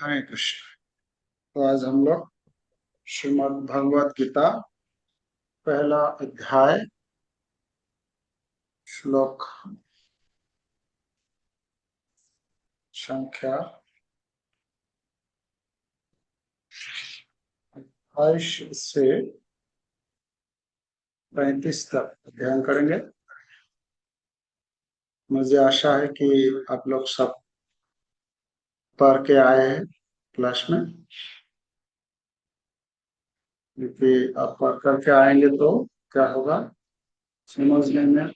हरे कृष्ण। तो आज हम लोग श्रीमद् भगवत गीता पहला अध्याय श्लोक संख्या 28 से 35 तक अध्ययन करेंगे। मुझे आशा है कि आप लोग सब पढ़ के आए हैं क्लास में, क्योंकि आप पढ़ करके आएंगे तो क्या होगा, समझने में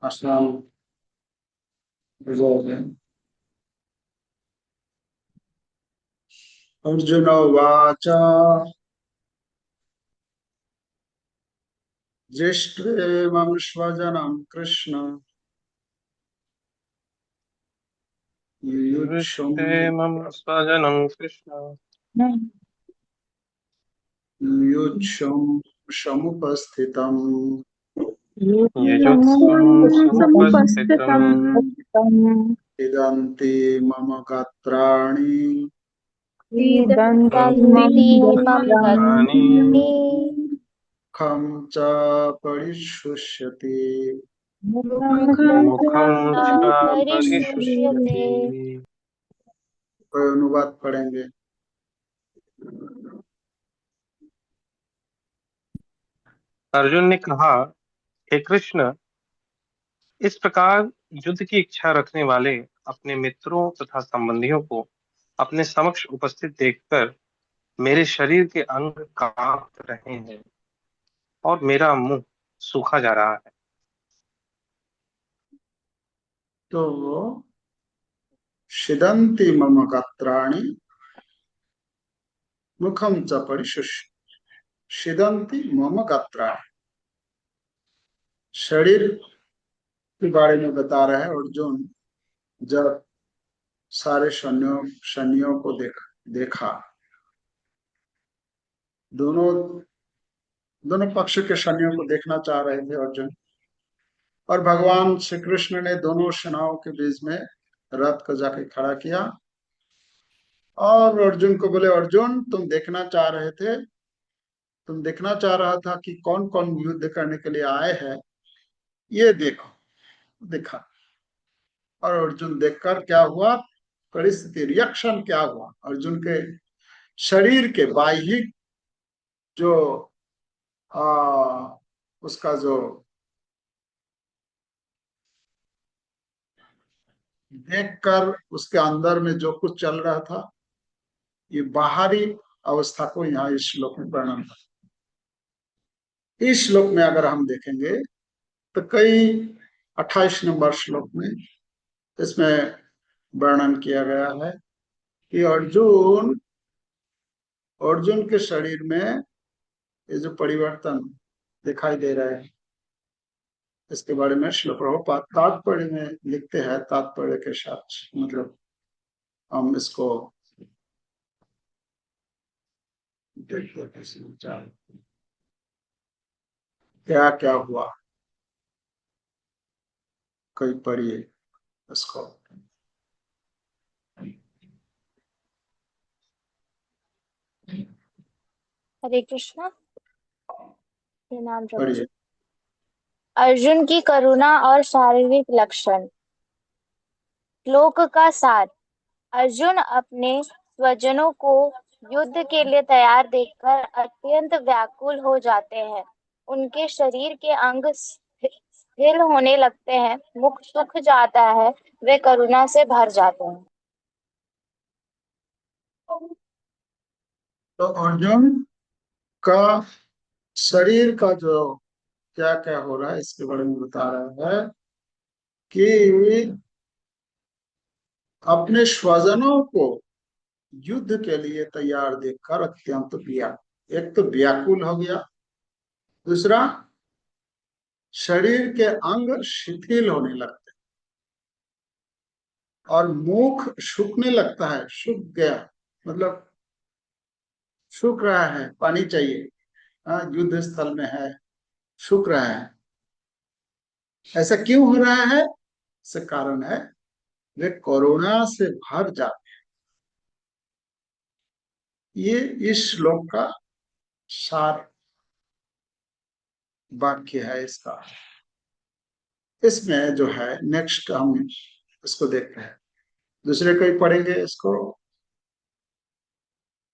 आसान हो जाएगा। अर्जुन उवाच दृष्ट्वेमं स्वजनं कृष्ण युयुत्सुं दृष्टे मम स्वजनं कृष्ण युयुत्सुं समुपस्थितम् यजुत्सुं समुपस्थितम् इदन्ति मम गात्राणि दन्ति मम प्राणि गात्राणि खं च परिशुष्यति। मुखं मुखं च च परिशुष्यति। परिशुष्यते। कोई अनुवाद पढ़ेंगे? अर्जुन ने कहा, हे कृष्ण, इस प्रकार युद्ध की इच्छा रखने वाले अपने मित्रों तथा संबंधियों को अपने समक्ष उपस्थित देखकर मेरे शरीर के अंग कांप रहे हैं और मेरा मुंह सूखा जा रहा है। तो सिदन्ति मम गात्राणि मुखं च परिशुष्यति। सिदन्ति मम गात्राणि, शरीर के बारे में बता रहे हैं अर्जुन। जब सारे सैन्यों को देखा, दोनों दोनों पक्ष के सैन्यों को देखना चाह रहे थे अर्जुन, और भगवान श्री कृष्ण ने दोनों सेनाओं के बीच में रथ को जाके खड़ा किया और अर्जुन को बोले, अर्जुन तुम देखना चाह रहा था कि कौन कौन युद्ध करने के लिए आए हैं, ये देखो। देखा, और अर्जुन देखकर क्या हुआ, परिस्थिति रिएक्शन क्या हुआ, अर्जुन के शरीर के बाह्य जो उसका जो देखकर उसके अंदर में जो कुछ चल रहा था, ये बाहरी अवस्था को यहाँ इस श्लोक में वर्णन था। इस श्लोक में अगर हम देखेंगे तो कई 28 नंबर श्लोक में इसमें वर्णन किया गया है कि अर्जुन अर्जुन के शरीर में ये जो परिवर्तन दिखाई दे रहे हैं, इसके बारे में श्लोक प्रभुपाद तात्पर्य में लिखते हैं। तात्पर्य के साथ मतलब हम इसको देखते हैं क्या क्या हुआ, कई पढ़िए इसको। हरे कृष्णा। प्रणाम प्रभु पढ़िए। जी। अर्जुन की करुणा और शारीरिक लक्षण। श्लोक का सार। अर्जुन अपने स्वजनों को युद्ध के लिए तैयार देखकर अत्यंत व्याकुल हो जाते हैं। उनके शरीर के अंग स्थिर होने लगते हैं, मुख सूख जाता है, वे करुणा से भर जाते हैं। तो अर्जुन का शरीर का जो क्या क्या हो रहा है इसके बारे में बता रहा है कि अपने स्वजनों को युद्ध के लिए तैयार देखकर अत्यंत एक तो व्याकुल हो गया, दूसरा शरीर के अंग शिथिल होने लगते और मुख सूखने लगता है। सूख गया मतलब सूख रहा है, पानी चाहिए। युद्ध स्थल में है, सूख रहा है। ऐसा क्यों हो रहा है? इसका कारण है वे करुणा से भर जाते। ये इस श्लोक का सार वाक्य है इसका। इसमें जो है नेक्स्ट हम इसको देखते हैं, दूसरे कोई पढ़ेंगे इसको,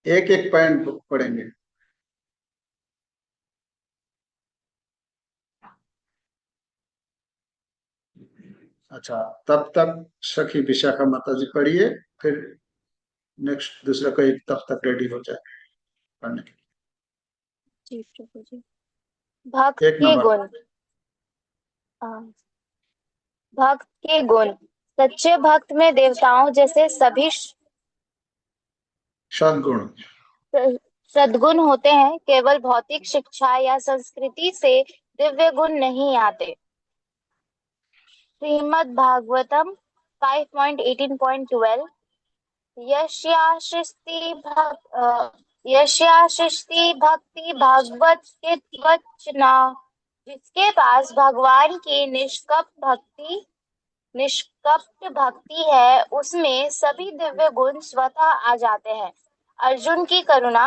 एक एक पॉइंट पढ़ेंगे। अच्छा, तब तक सखी विशाखा माता जी पढ़िए, फिर नेक्स्ट दूसरा कोई तब तक रेडी हो जाए पढ़ने के जी प्रभु जी। भक्त लिए। एक के नंबर। गुण। हाँ, भक्त के गुण। सच्चे भक्त में देवताओं जैसे सभी सद्गुण। सद्गुण होते हैं। केवल भौतिक शिक्षा या संस्कृति से दिव्य गुण नहीं आते। श्रीमद् भागवतम 5.18.12। यस्याशिष्टि भक्ति भागवत वचना। जिसके पास भगवान की निष्कपट भक्ति है, उसमें सभी दिव्य गुण स्वतः आ जाते हैं। अर्जुन की करुणा।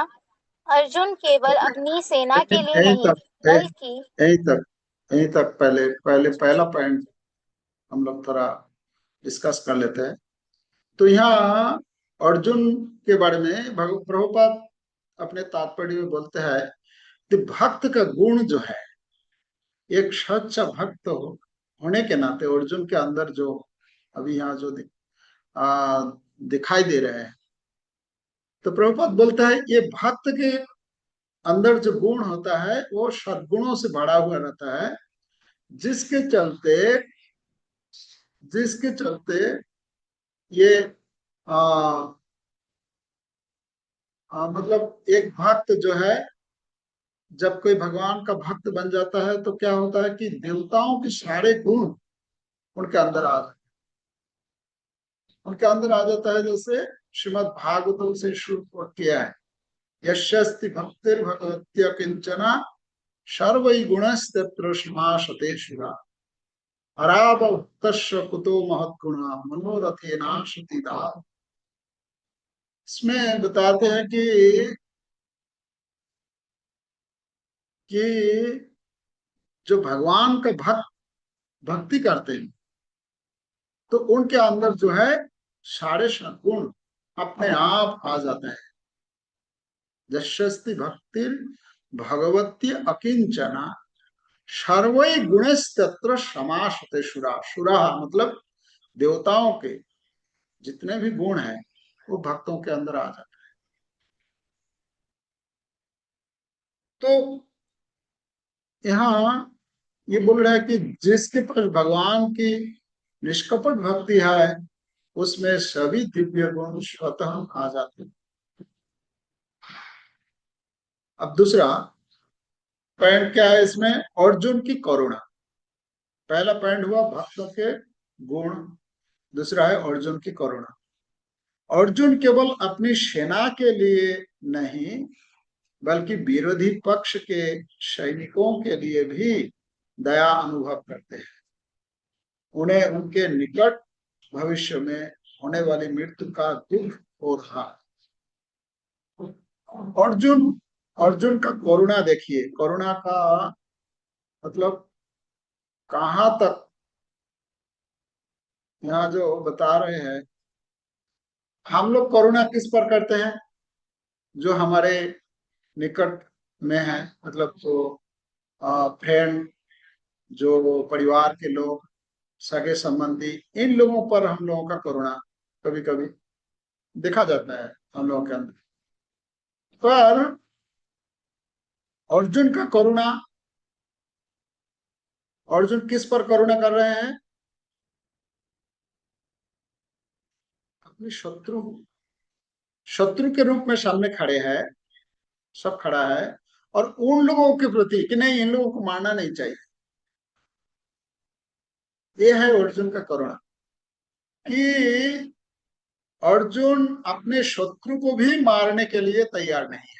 अर्जुन केवल अपनी सेना के लिए यहीं नहीं, तक, बल्कि यहीं तक, यहीं तक पहले पहले पहला पॉइंट हम लोग थोड़ा डिस्कस कर लेते हैं। तो यहाँ अर्जुन के बारे में प्रभुपाद अपने तात्पर्य में बोलते हैं कि भक्त का गुण जो है, एक सच्चा भक्त होने के नाते अर्जुन के अंदर जो अभी यहाँ जो दिखाई दे रहे हैं, तो प्रभुपाद बोलता है ये भक्त के अंदर जो गुण होता है वो सद्गुणों से भरा हुआ रहता है, जिसके चलते जिसके चलते ये मतलब एक भक्त जो है, जब कोई भगवान का भक्त बन जाता है तो क्या होता है कि देवताओं के सारे गुण उनके अंदर उनके अंदर आ जाता है। जैसे श्रीमद् भागवतम से शुरू किया है, यस्यस्ति भक्तिर् भगवत्य किंचना सर्वै गुणस्तत्र समासते शिवा हरावतस्य कुतो महत्गुणा मनोरथेना शुतिदा। इसमें बताते हैं कि जो भगवान का भक्ति करते हैं तो उनके अंदर जो है सारे सद्गुण अपने आप आ जाते हैं। यस्यस्ति भक्तिर् भगवत्य अकिंचना सर्वै गुणस्तत्र समासते सुरा। सुरा मतलब देवताओं के जितने भी गुण हैं वो भक्तों के अंदर आ जाते हैं। तो यहाँ ये बोल रहा है कि जिसके पास भगवान की निष्कपट भक्ति है, उसमें सभी दिव्य गुण स्वतः आ जाते हैं। अब दूसरा पॉइंट क्या है इसमें, अर्जुन की करुणा। पहला पॉइंट हुआ भक्तों के गुण, दूसरा है अर्जुन की करुणा। अर्जुन केवल अपनी सेना के लिए नहीं, बल्कि विरोधी पक्ष के सैनिकों के लिए भी दया अनुभव करते हैं। उन्हें उनके निकट भविष्य में होने वाली मृत्यु का दुख हो रहा। अर्जुन अर्जुन का करुणा देखिए, करुणा का मतलब कहाँ तक यहाँ जो बता रहे हैं। हम लोग करुणा किस पर करते हैं, जो हमारे निकट में है, मतलब जो फ्रेंड, जो परिवार के लोग, सगे संबंधी, इन लोगों पर हम लोगों का करुणा कभी कभी देखा जाता है हम लोगों के अंदर। पर अर्जुन का करुणा, अर्जुन किस पर करुणा कर रहे हैं, अपने शत्रु के रूप में सामने खड़े हैं, सब खड़ा है, और उन लोगों के प्रति कि नहीं इन लोगों को मारना नहीं चाहिए। ये है अर्जुन का करुणा, कि अर्जुन अपने शत्रु को भी मारने के लिए तैयार नहीं है।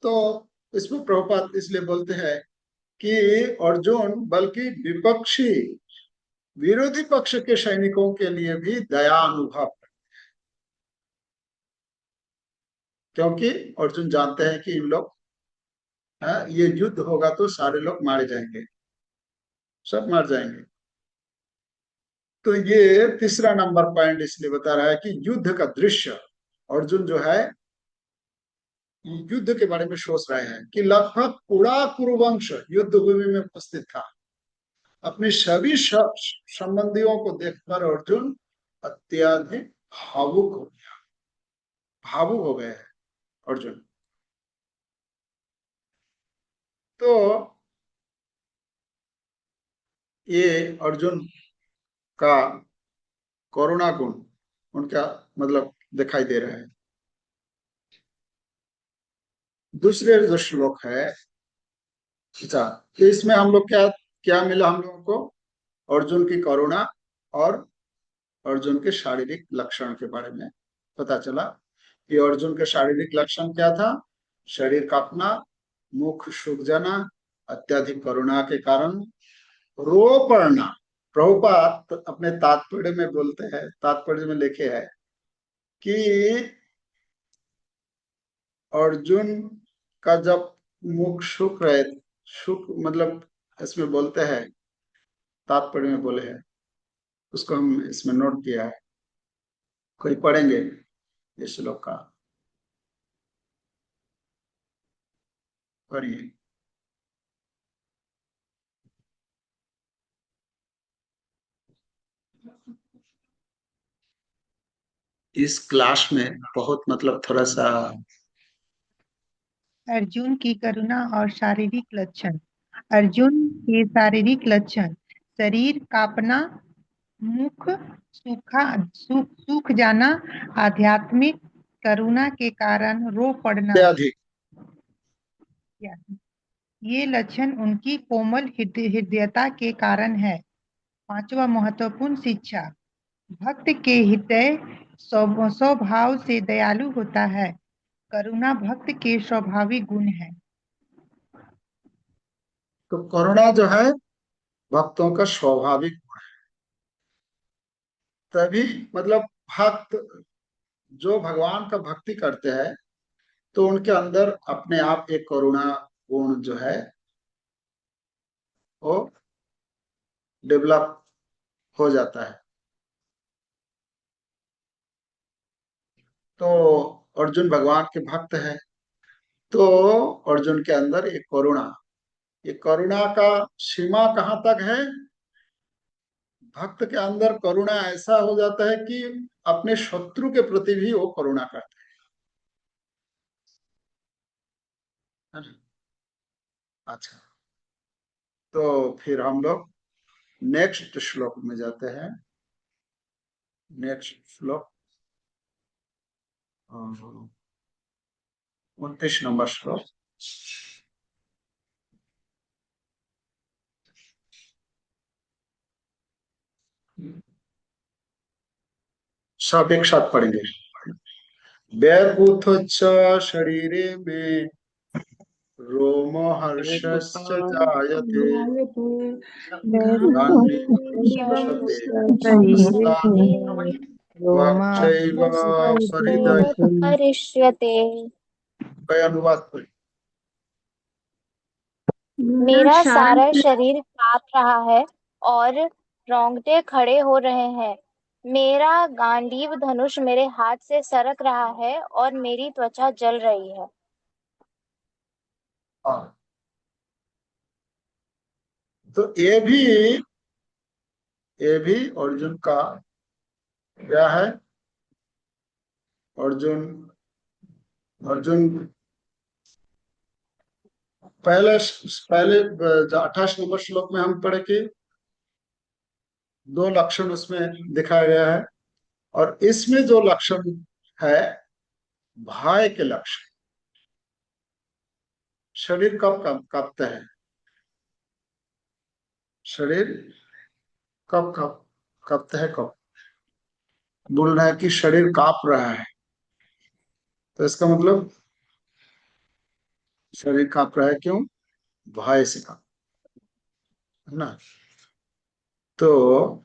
तो इसमें प्रभुपाद इसलिए बोलते हैं कि अर्जुन बल्कि विपक्षी विरोधी पक्ष के सैनिकों के लिए भी दया अनुभव, क्योंकि अर्जुन जानते हैं कि इन लोग, ये युद्ध होगा तो सारे लोग मारे जाएंगे, सब मर जाएंगे। तो ये तीसरा नंबर पॉइंट इसलिए बता रहा है कि युद्ध का दृश्य, अर्जुन जो है युद्ध के बारे में सोच रहे हैं कि लगभग पूरा कुरुवंश युद्ध भूमि में उपस्थित था। अपने सभी संबंधियों को देखकर अर्जुन अत्यधिक भावुक हो गए हैं अर्जुन। तो ये अर्जुन का करुणा गुण उनका मतलब दिखाई दे रहा है। दूसरे जो श्लोक है, अच्छा, तो इसमें हम लोग क्या क्या मिला हम लोगों को? अर्जुन की करुणा और अर्जुन के शारीरिक लक्षण के बारे में पता चला कि अर्जुन के शारीरिक लक्षण क्या था? शरीर कांपना, मुख सूख जाना, अत्यधिक करुणा के कारण रो पड़ना। प्रभुपाद अपने तात्पर्य में बोलते हैं, तात्पर्य में लिखे है कि अर्जुन का जब मुख सूख रहे, सूख मतलब इसमें बोलते हैं, तात्पर्य में बोले हैं, उसको हम इसमें नोट किया है, कोई पढ़ेंगे इस श्लोक का? पढ़िए। इस क्लास में बहुत मतलब थोड़ा सा अर्जुन की करुणा और शारीरिक लक्षण। अर्जुन के शारीरिक लक्षण: शरीर कांपना, मुख सूख जाना, आध्यात्मिक करुणा के कारण रो पड़ना। अधिक ये लक्षण उनकी कोमल हृदयता के कारण है। पांचवा महत्वपूर्ण शिक्षा: भक्त के हृदय स्वभाव से दयालु होता है। करुणा भक्त के स्वाभाविक गुण है। तो करुणा जो है भक्तों का स्वाभाविक गुण है। तभी मतलब भक्त जो भगवान का भक्ति करते हैं तो उनके अंदर अपने आप एक करुणा गुण जो है वो डेवलप हो जाता है। तो अर्जुन भगवान के भक्त है, तो अर्जुन के अंदर एक करुणा, ये करुणा का सीमा कहाँ तक है? भक्त के अंदर करुणा ऐसा हो जाता है कि अपने शत्रु के प्रति भी वो करुणा करते हैं। अच्छा, तो फिर हम लोग नेक्स्ट श्लोक में जाते हैं। नेक्स्ट श्लोक 29 नंबर श्लोक। सब एक साथ पढ़ेंगे। व्याकुतश्च शरीरे में रोमहर्षश्च जायते, वाक्चैव परिष्यते। अनुवाद करें। मेरा सारा शरीर कांप रहा है और रोंगटे खड़े हो रहे हैं। मेरा गांडीव धनुष मेरे हाथ से सरक रहा है और मेरी त्वचा जल रही है। तो ये भी अर्जुन का क्या है? अर्जुन अर्जुन पहले पहले 28 नंबर श्लोक में हम पढ़े कि दो लक्षण उसमें दिखाया गया है, और इसमें जो लक्षण है भय के लक्षण। शरीर कब कांपता है? शरीर कब कांपता है? कब बोल रहा है कि शरीर कांप रहा है, तो इसका मतलब शरीर कांप रहा है, क्यों? भय से कांप, है ना। तो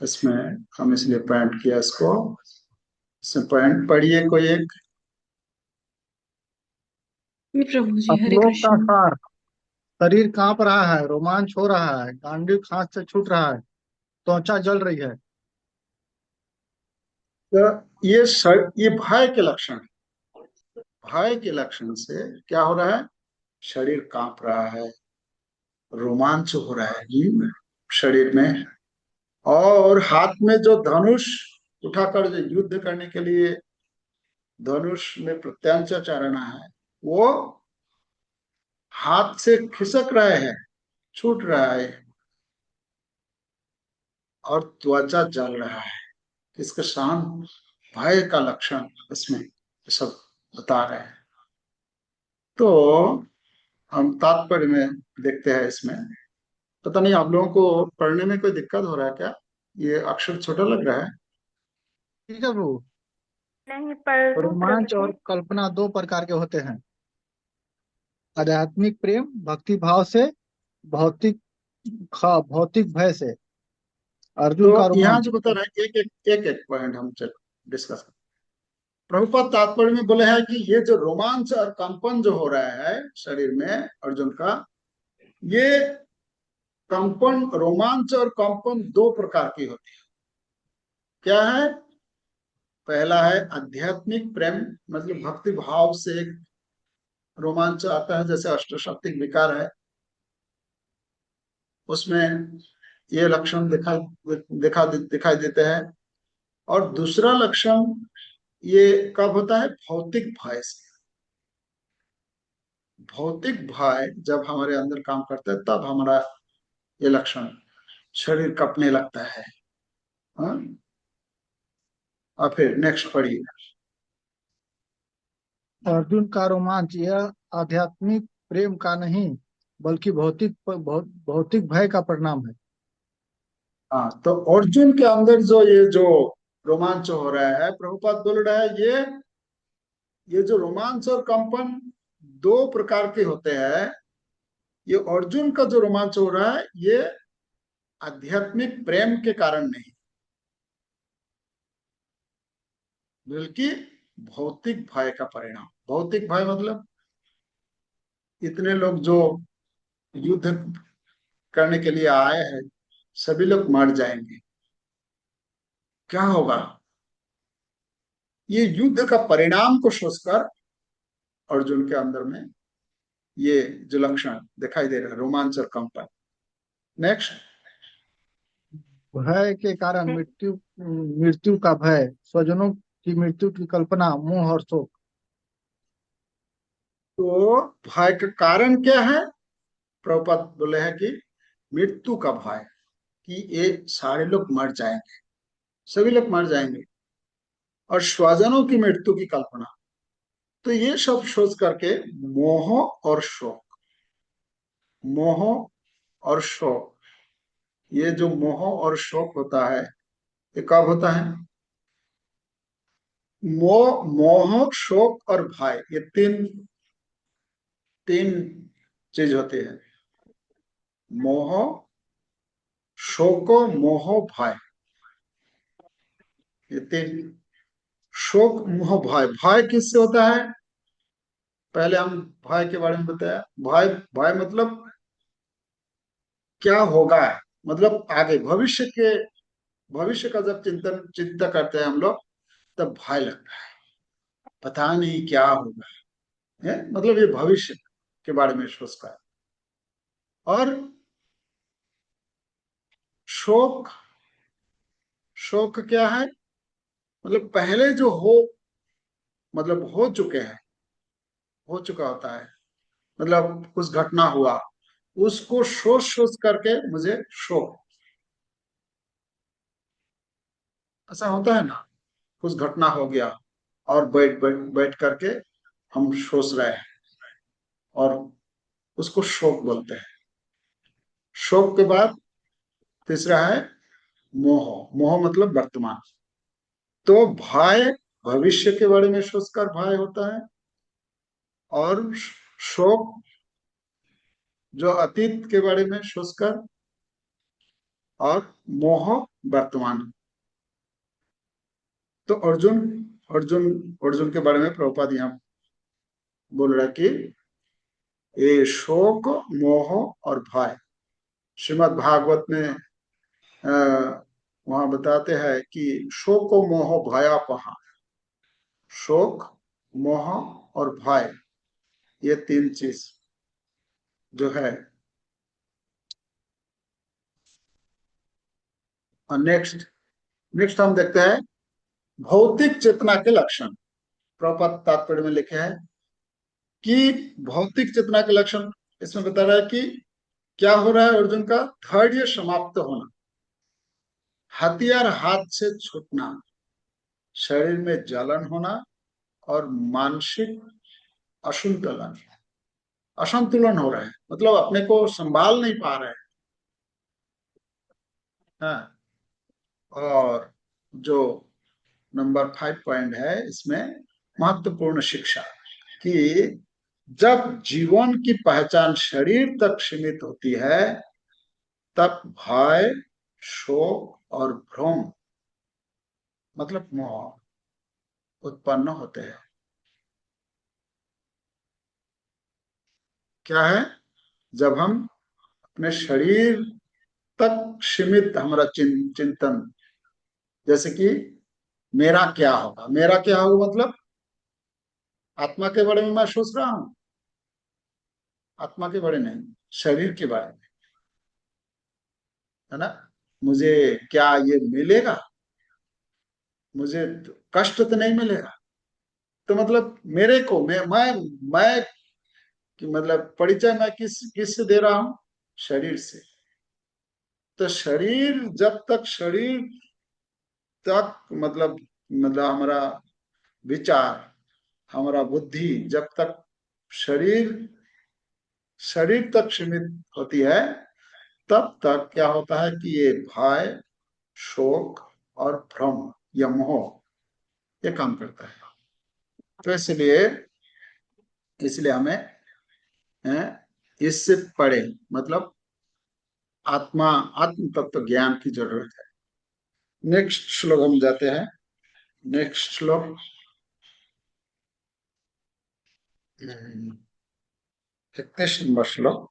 इसमें हम इसलिए पॉइंट किया इसको। इसमें पॉइंट पढ़िए कोई एक। जी प्रभु जी, हरे श्लोक का कृष्ण। सार। शरीर कांप रहा है, रोमांच हो रहा है, गांडीव सांस से छूट रहा है, त्वचा जल रही है। तो ये भय के लक्षण है। भय के लक्षण से क्या हो रहा है? शरीर कांप रहा है, रोमांच हो रहा है शरीर में, और हाथ में जो धनुष उठाकर जो युद्ध करने के लिए धनुष में प्रत्यंचा चारणा है, वो हाथ से खिसक रहे हैं, छूट रहा है, और त्वचा जल रहा है। इसका शांत भय का लक्षण इसमें सब बता रहे हैं। तो हम तात्पर्य में देखते हैं इसमें। पता नहीं आप लोगों को पढ़ने में कोई दिक्कत हो रहा है क्या? ये अक्षर छोटा लग रहा है। ठीक है प्रभु। नहीं पढ़ दो प्रभु रोमांच जी। और कल्पना दो प्रकार के होते हैं। आध्यात्मिक प्रेम भक्ति भाव से, भौतिक भौतिक भय से। अर्जुन का तो यहाँ रोमांच। जो बता रहे हैं, एक एक पॉइंट हम चलो डिस्कस करें। प्रभुपाद तात्पर्य में बोले हैं कि ये जो रोमांच और कंपन जो हो रहा है शरीर में अर्जुन का, ये कंपन, रोमांच और कंपन दो प्रकार की होती है। क्या है? पहला है आध्यात्मिक प्रेम, मतलब भक्ति भाव से एक रोमांच आता है, जैसे अष्टशक्तिक विकार है, उसमें ये लक्षण दिखाई देते हैं। और दूसरा लक्षण ये कब होता है? भौतिक भय से। भौतिक भय जब हमारे अंदर काम करता है, तब हमारा ये लक्षण, शरीर कपने लगता है। हाँ? और फिर नेक्स्ट पढ़िए। अर्जुन का रोमांच यह आध्यात्मिक प्रेम का नहीं, बल्कि भौतिक भय का परिणाम है। हाँ, तो अर्जुन के अंदर जो ये जो रोमांच हो रहा है, प्रभुपाद बोल रहा है, ये जो रोमांच और कंपन दो प्रकार के होते हैं। ये अर्जुन का जो रोमांच हो रहा है, ये आध्यात्मिक प्रेम के कारण नहीं, बल्कि भौतिक भय का परिणाम। भौतिक भय मतलब इतने लोग जो युद्ध करने के लिए आए हैं, सभी लोग मर जाएंगे, क्या होगा? ये युद्ध का परिणाम को सोचकर अर्जुन के अंदर में ये जो लक्षण दिखाई दे रहा है, रोमांच और कंपन। नेक्स्ट। भय के कारण मृत्यु, मृत्यु का भय, स्वजनों की मृत्यु की कल्पना, मोह और शोक। तो भय का कारण क्या है? प्रभुपाद बोले हैं कि मृत्यु का भय, कि ये सारे लोग मर जाएंगे, सभी लोग मर जाएंगे, और स्वजनों की मृत्यु की कल्पना। तो ये सब सोच करके मोह और शोक, मोह और शोक, ये जो मोह और शोक होता है, ये कब होता है? मोह, शोक और भय, ये तीन तीन चीज होती है। मोह, शोक, मोह, भय, ये तीन। शोक, मोह, भय। भय किससे होता है? पहले हम भय के बारे में बताया। भय भय मतलब क्या होगा, मतलब आगे भविष्य का जब चिंता करते हैं हम लोग, तब भय लगता है, पता नहीं क्या होगा, है? मतलब ये भविष्य के बारे में सोचता है। और शोक, शोक क्या है? मतलब पहले जो मतलब हो चुके हैं, हो चुका होता है, मतलब कुछ घटना हुआ, उसको सोच सोच करके मुझे शोक, ऐसा होता है ना। कुछ घटना हो गया और बैठ करके हम सोच रहे हैं, और उसको शोक बोलते हैं। शोक के बाद तीसरा है मोह। मोह मतलब वर्तमान। तो भय भविष्य के बारे में सोचकर भय होता है, और शोक जो अतीत के बारे में सोचकर, और मोह वर्तमान। तो अर्जुन अर्जुन अर्जुन के बारे में प्रभुपाद यहाँ बोल रहा है कि ये शोक, मोह और भय। श्रीमद् भागवत में वहां बताते हैं कि शोक मोह भयापहा, शोक, मोह और भय, ये तीन चीज जो है। और नेक्स्ट हम देखते हैं भौतिक चेतना के लक्षण। प्रभुपाद तात्पर्य में लिखे हैं कि भौतिक चेतना के लक्षण इसमें बता रहा है कि क्या हो रहा है, अर्जुन का धैर्य समाप्त होना, हथियार हाथ से छूटना, शरीर में जलन होना और मानसिक असंतुलन असंतुलन हो रहा है, मतलब अपने को संभाल नहीं पा रहे हैं। हाँ, और जो नंबर 5 पॉइंट है इसमें महत्वपूर्ण शिक्षा कि जब जीवन की पहचान शरीर तक सीमित होती है तब भय, शोक और भ्रम मतलब मोह उत्पन्न होते हैं। क्या है? जब हम अपने शरीर तक सीमित हमारा चिंतन, जैसे कि मेरा क्या होगा, मेरा क्या होगा मतलब आत्मा के बारे में मैं सोच रहा हूं, आत्मा के बारे में नहीं, शरीर के बारे में, है ना। मुझे क्या ये मिलेगा, मुझे कष्ट तो नहीं मिलेगा, तो मतलब मेरे को मैं कि मतलब परिचय मैं किससे दे रहा हूं, शरीर से। तो शरीर जब तक शरीर तक मतलब हमारा विचार, हमारा बुद्धि जब तक शरीर शरीर तक सीमित होती है तब तक क्या होता है कि ये भय, शोक और भ्रम या मोह ये काम करता है। तो इसलिए हमें इससे पढ़े मतलब आत्म तत्व ज्ञान की जरूरत है। नेक्स्ट श्लोक हम जाते हैं। नेक्स्ट श्लोक 31 नंबर श्लोक।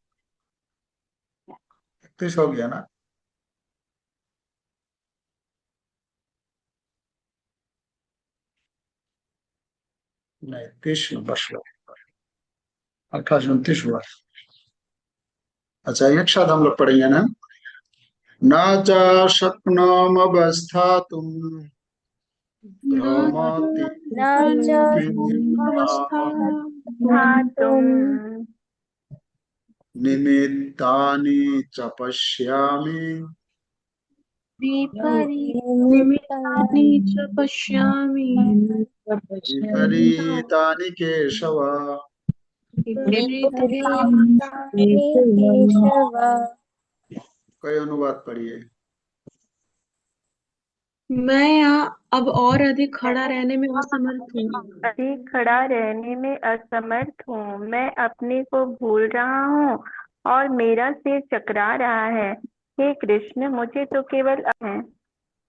31 हो गया ना? नहीं, 30 नंबर श्लोक, 28 29 हुआ। अच्छा, एक साथ हम लोग पढ़ेंगे ना। न च शक्नोम्यवस्थातुं भ्रमति न च स्थातुं निमित्तानि च पश्यामि निमित्तानि च पश्यामि विपरीतानि केशव। विपरीतानि केशव। कोई अनुवाद पढ़िए। मैं यहाँ अब और अधिक खड़ा रहने में असमर्थ हूँ। अधिक खड़ा रहने में असमर्थ हूँ। मैं अपने को भूल रहा हूँ और मेरा सिर चकरा रहा है। हे कृष्ण, मुझे तो केवल है।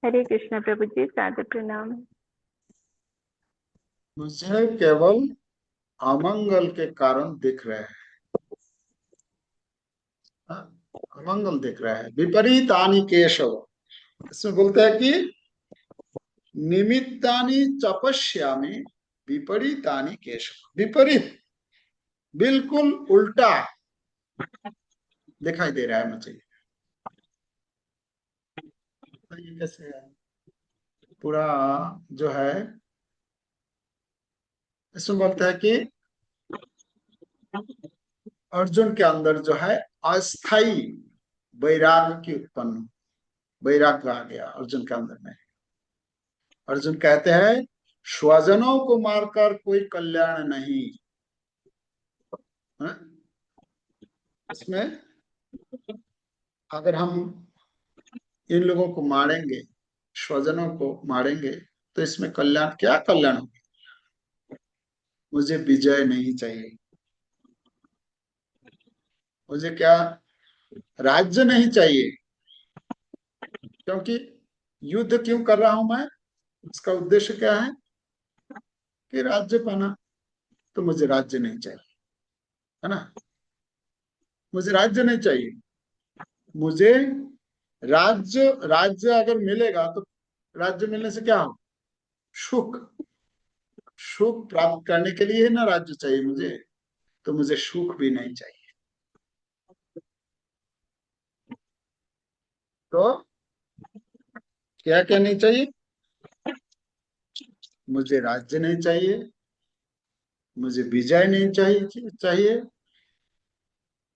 हरे कृष्ण प्रभु जी, सादर प्रणाम। मुझे केवल अमंगल के कारण दिख रहे हैं। हाँ, अमंगल दिख रहा है। विपरीतानि केशव, इसमें बोलते हैं कि निमित्तानि तपस्यामि विपरीतानि केशव। विपरीत बिल्कुल उल्टा दिखाई दे रहा है मुझे। तो ये कैसे है? पूरा जो है इसमें बोलते हैं कि अर्जुन के अंदर जो है अस्थाई वैराग्य की उत्पन्न, वैराग्य आ गया अर्जुन के अंदर में। अर्जुन कहते हैं स्वजनों को मारकर कोई कल्याण नहीं है? इसमें अगर हम इन लोगों को मारेंगे, स्वजनों को मारेंगे, तो इसमें कल्याण क्या कल्याण होगा? मुझे विजय नहीं चाहिए। मुझे क्या, राज्य नहीं चाहिए। क्योंकि युद्ध क्यों कर रहा हूं मैं, इसका उद्देश्य क्या है कि राज्य पाना। तो मुझे राज्य नहीं चाहिए, है ना। मुझे राज्य नहीं चाहिए। मुझे राज्य, राज्य अगर मिलेगा तो राज्य मिलने से क्या हो, सुख। सुख प्राप्त करने के लिए ना राज्य चाहिए मुझे, तो मुझे सुख भी नहीं चाहिए। तो क्या क्या नहीं चाहिए, मुझे राज्य नहीं चाहिए, मुझे विजय नहीं चाहिए,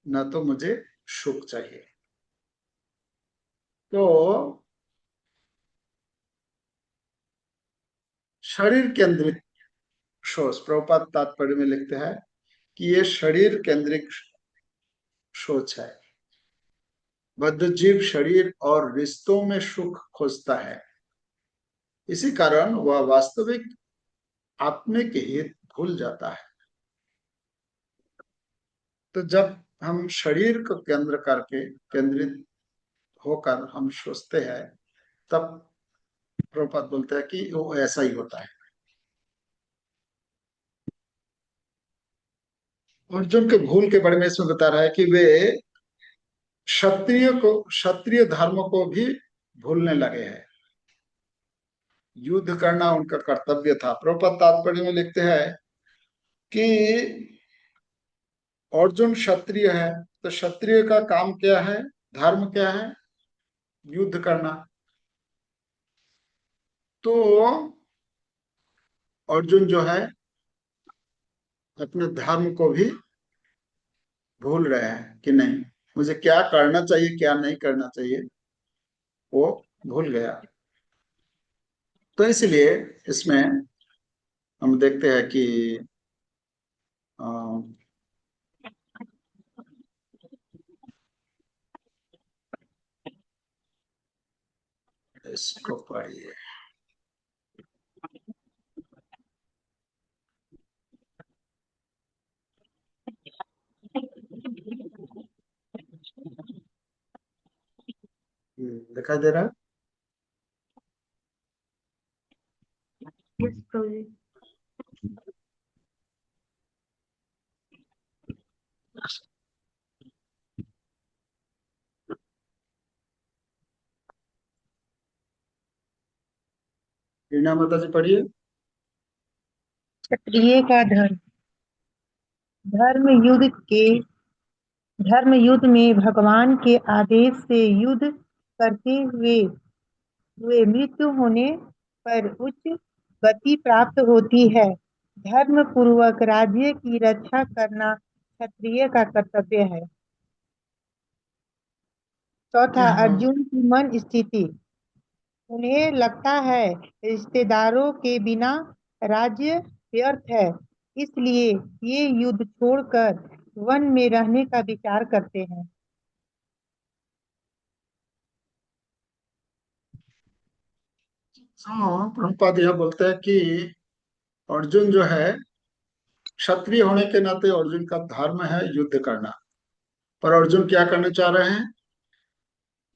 न तो मुझे सुख चाहिए। तो शरीर केंद्रित सोच, प्रभुपाद तात्पर्य में लिखते हैं कि ये शरीर केंद्रित सोच है। बद्ध जीव शरीर और रिश्तों में सुख खोजता है, इसी कारण वह वास्तविक आत्मिक हित भूल जाता है। तो जब हम शरीर को केंद्र करके, केंद्रित होकर हम सोचते हैं, तब प्रभुपाद बोलते हैं कि वो ऐसा ही होता है। अर्जुन के भूल के बारे में इसमें बता रहा है कि वे क्षत्रिय धर्म को भी भूलने लगे हैं। युद्ध करना उनका कर्तव्य था। प्रभुपाद तात्पर्य में लिखते हैं कि अर्जुन क्षत्रिय है, तो क्षत्रिय का काम क्या है, धर्म क्या है, युद्ध करना। तो अर्जुन जो है अपने धर्म को भी भूल रहे हैं कि नहीं, मुझे क्या करना चाहिए क्या नहीं करना चाहिए, वो भूल गया। तो इसलिए इसमें हम देखते हैं कि अ, इसको पढ़िए। दिखाई दे रहा है। यस प्रभु जी। रीना माता जी पढ़िए। क्षत्रिय का धर्म। धर्म युद्ध के धर्म युद्ध में भगवान के आदेश से युद्ध करते हुए हुए मृत्यु होने पर उच्च गति प्राप्त होती है। धर्म पूर्वक राज्य की रक्षा करना क्षत्रिय का कर्तव्य है। चौथा, यहाँ अर्जुन की मन स्थिति। उन्हें लगता है रिश्तेदारों के बिना राज्य व्यर्थ है, इसलिए ये युद्ध छोड़कर वन में रहने का विचार करते हैं। प्रभुपाद यह बोलते हैं कि अर्जुन जो है, क्षत्रिय होने के नाते अर्जुन का धर्म है युद्ध करना, पर अर्जुन क्या करना चाह रहे हैं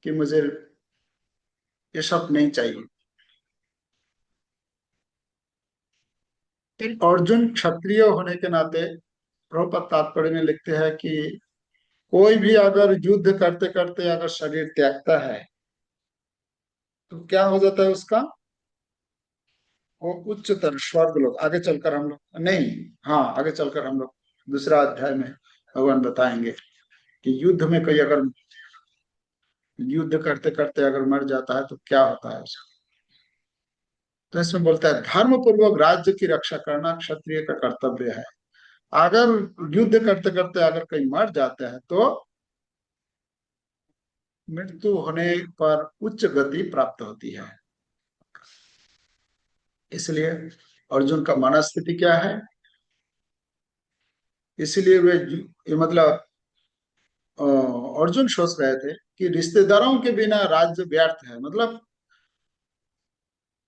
कि मुझे ये सब नहीं चाहिए। अर्जुन क्षत्रिय होने के नाते प्रभुपाद तात्पर्य में लिखते हैं कि कोई भी अगर युद्ध करते करते अगर शरीर त्यागता है तो क्या हो जाता है उसका, वो उच्चतर स्वर्ग लोग, आगे चलकर हम लोग नहीं, हाँ आगे चलकर हम लोग दूसरा अध्याय में भगवान बताएंगे कि युद्ध में कोई अगर युद्ध करते करते अगर मर जाता है तो क्या होता है उसका। तो इसमें बोलता है धर्म पूर्वक राज्य की रक्षा करना क्षत्रिय का कर्तव्य है। अगर युद्ध करते करते अगर कोई मर जाता है तो मृत्यु होने पर उच्च गति प्राप्त होती है। इसलिए अर्जुन का मनस्थिति क्या है, इसलिए वे ये मतलब अर्जुन सोच रहे थे कि रिश्तेदारों के बिना राज्य व्यर्थ है। मतलब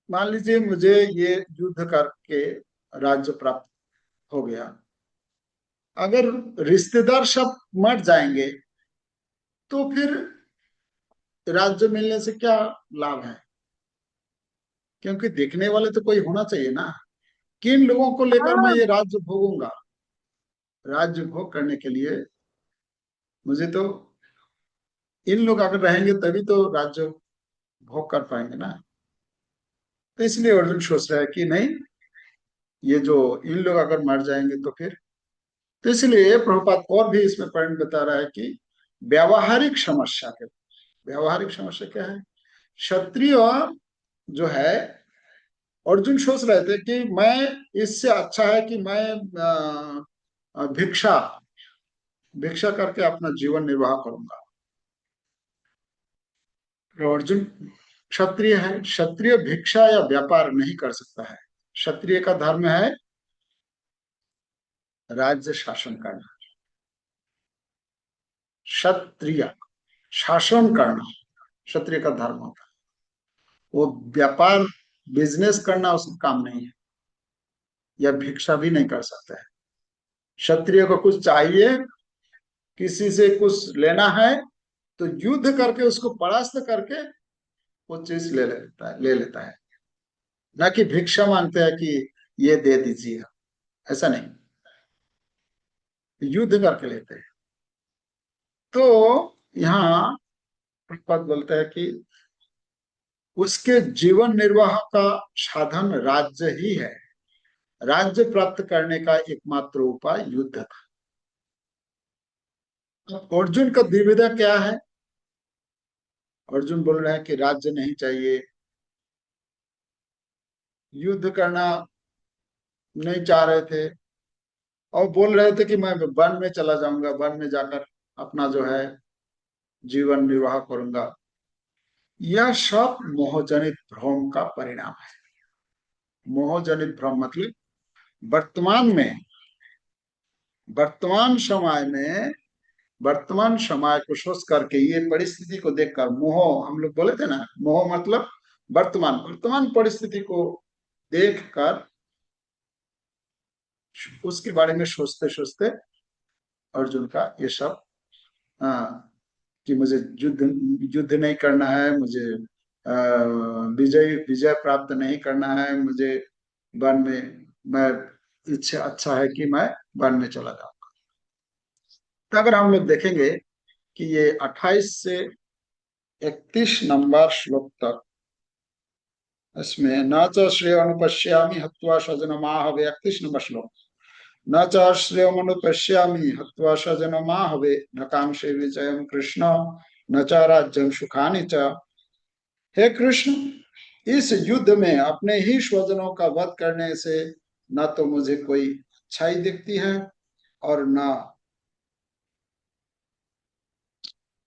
मान लीजिए मुझे ये युद्ध करके राज्य प्राप्त हो गया। अगर रिश्तेदार सब मर जाएंगे तो फिर राज्य मिलने से क्या लाभ है? क्योंकि देखने वाले तो कोई होना चाहिए ना। किन लोगों को लेकर मैं हाँ। ये राज्य भोगूंगा? राज्य भोग करने के लिए मुझे तो इन लोग अगर रहेंगे तभी तो राज्य भोग कर पाएंगे ना। तो इसलिए अर्जुन सोच रहा है कि नहीं, ये जो इन लोग अगर मर जाएंगे तो फिर, तो इसलिए प्रभुपाद और भी इसमें पॉइंट बता रहा है कि व्यावहारिक समस्या के, व्यावहारिक समस्या क्या है? क्षत्रिय जो है, अर्जुन सोच रहे थे कि मैं, इससे अच्छा है कि मैं भिक्षा भिक्षा करके अपना जीवन निर्वाह करूंगा। तो अर्जुन क्षत्रिय है, क्षत्रिय भिक्षा या व्यापार नहीं कर सकता है। क्षत्रिय का धर्म है राज्य शासन करना। क्षत्रिय शासन करना क्षत्रिय का धर्म होता है। वो व्यापार बिजनेस करना उसका काम नहीं है, या भिक्षा भी नहीं कर सकता है। क्षत्रिय को कुछ चाहिए, किसी से कुछ लेना है तो युद्ध करके उसको परास्त करके वो चीज ले लेता है। ना कि भिक्षा मांगते हैं कि ये दे दीजिए, ऐसा नहीं, युद्ध करके लेते हैं। तो यहाँ पद बोलता है कि उसके जीवन निर्वाह का साधन राज्य ही है। राज्य प्राप्त करने का एकमात्र उपाय युद्ध था। अर्जुन का दुविधा क्या है? अर्जुन बोल रहे हैं कि राज्य नहीं चाहिए, युद्ध करना नहीं चाह रहे थे, और बोल रहे थे कि मैं वन में चला जाऊंगा, वन में जाकर अपना जो है जीवन निर्वाह करूंगा। यह सब मोहजनित भ्रम का परिणाम है। मोहजनित भ्रम मतलब वर्तमान में, वर्तमान समय में, वर्तमान समय को सोच करके, ये परिस्थिति को देखकर, मोह हम लोग बोले थे ना, मोह मतलब वर्तमान, वर्तमान परिस्थिति को देखकर उसके बारे में सोचते सोचते अर्जुन का ये सब, कि मुझे युद्ध युद्ध नहीं करना है, मुझे विजय विजय प्राप्त नहीं करना है, मुझे वन में, मैं, इच्छा अच्छा है कि मैं वन में चला जाऊंगा। तो अगर हम लोग देखेंगे कि ये 28 से 31 नंबर श्लोक तक, इसमें न च श्रेय अनुपश्यामि हत्वा स्वजनमाहवे, 31 नंबर श्लोक, न च श्रेय अनुपश्यामि हत्वा स्वजनमाहवे न कांक्षे विजयम कृष्ण न च राज्यम सुखानि च। हे कृष्ण, इस युद्ध में अपने ही स्वजनों का वध करने से न तो मुझे कोई अच्छाई दिखती है, और न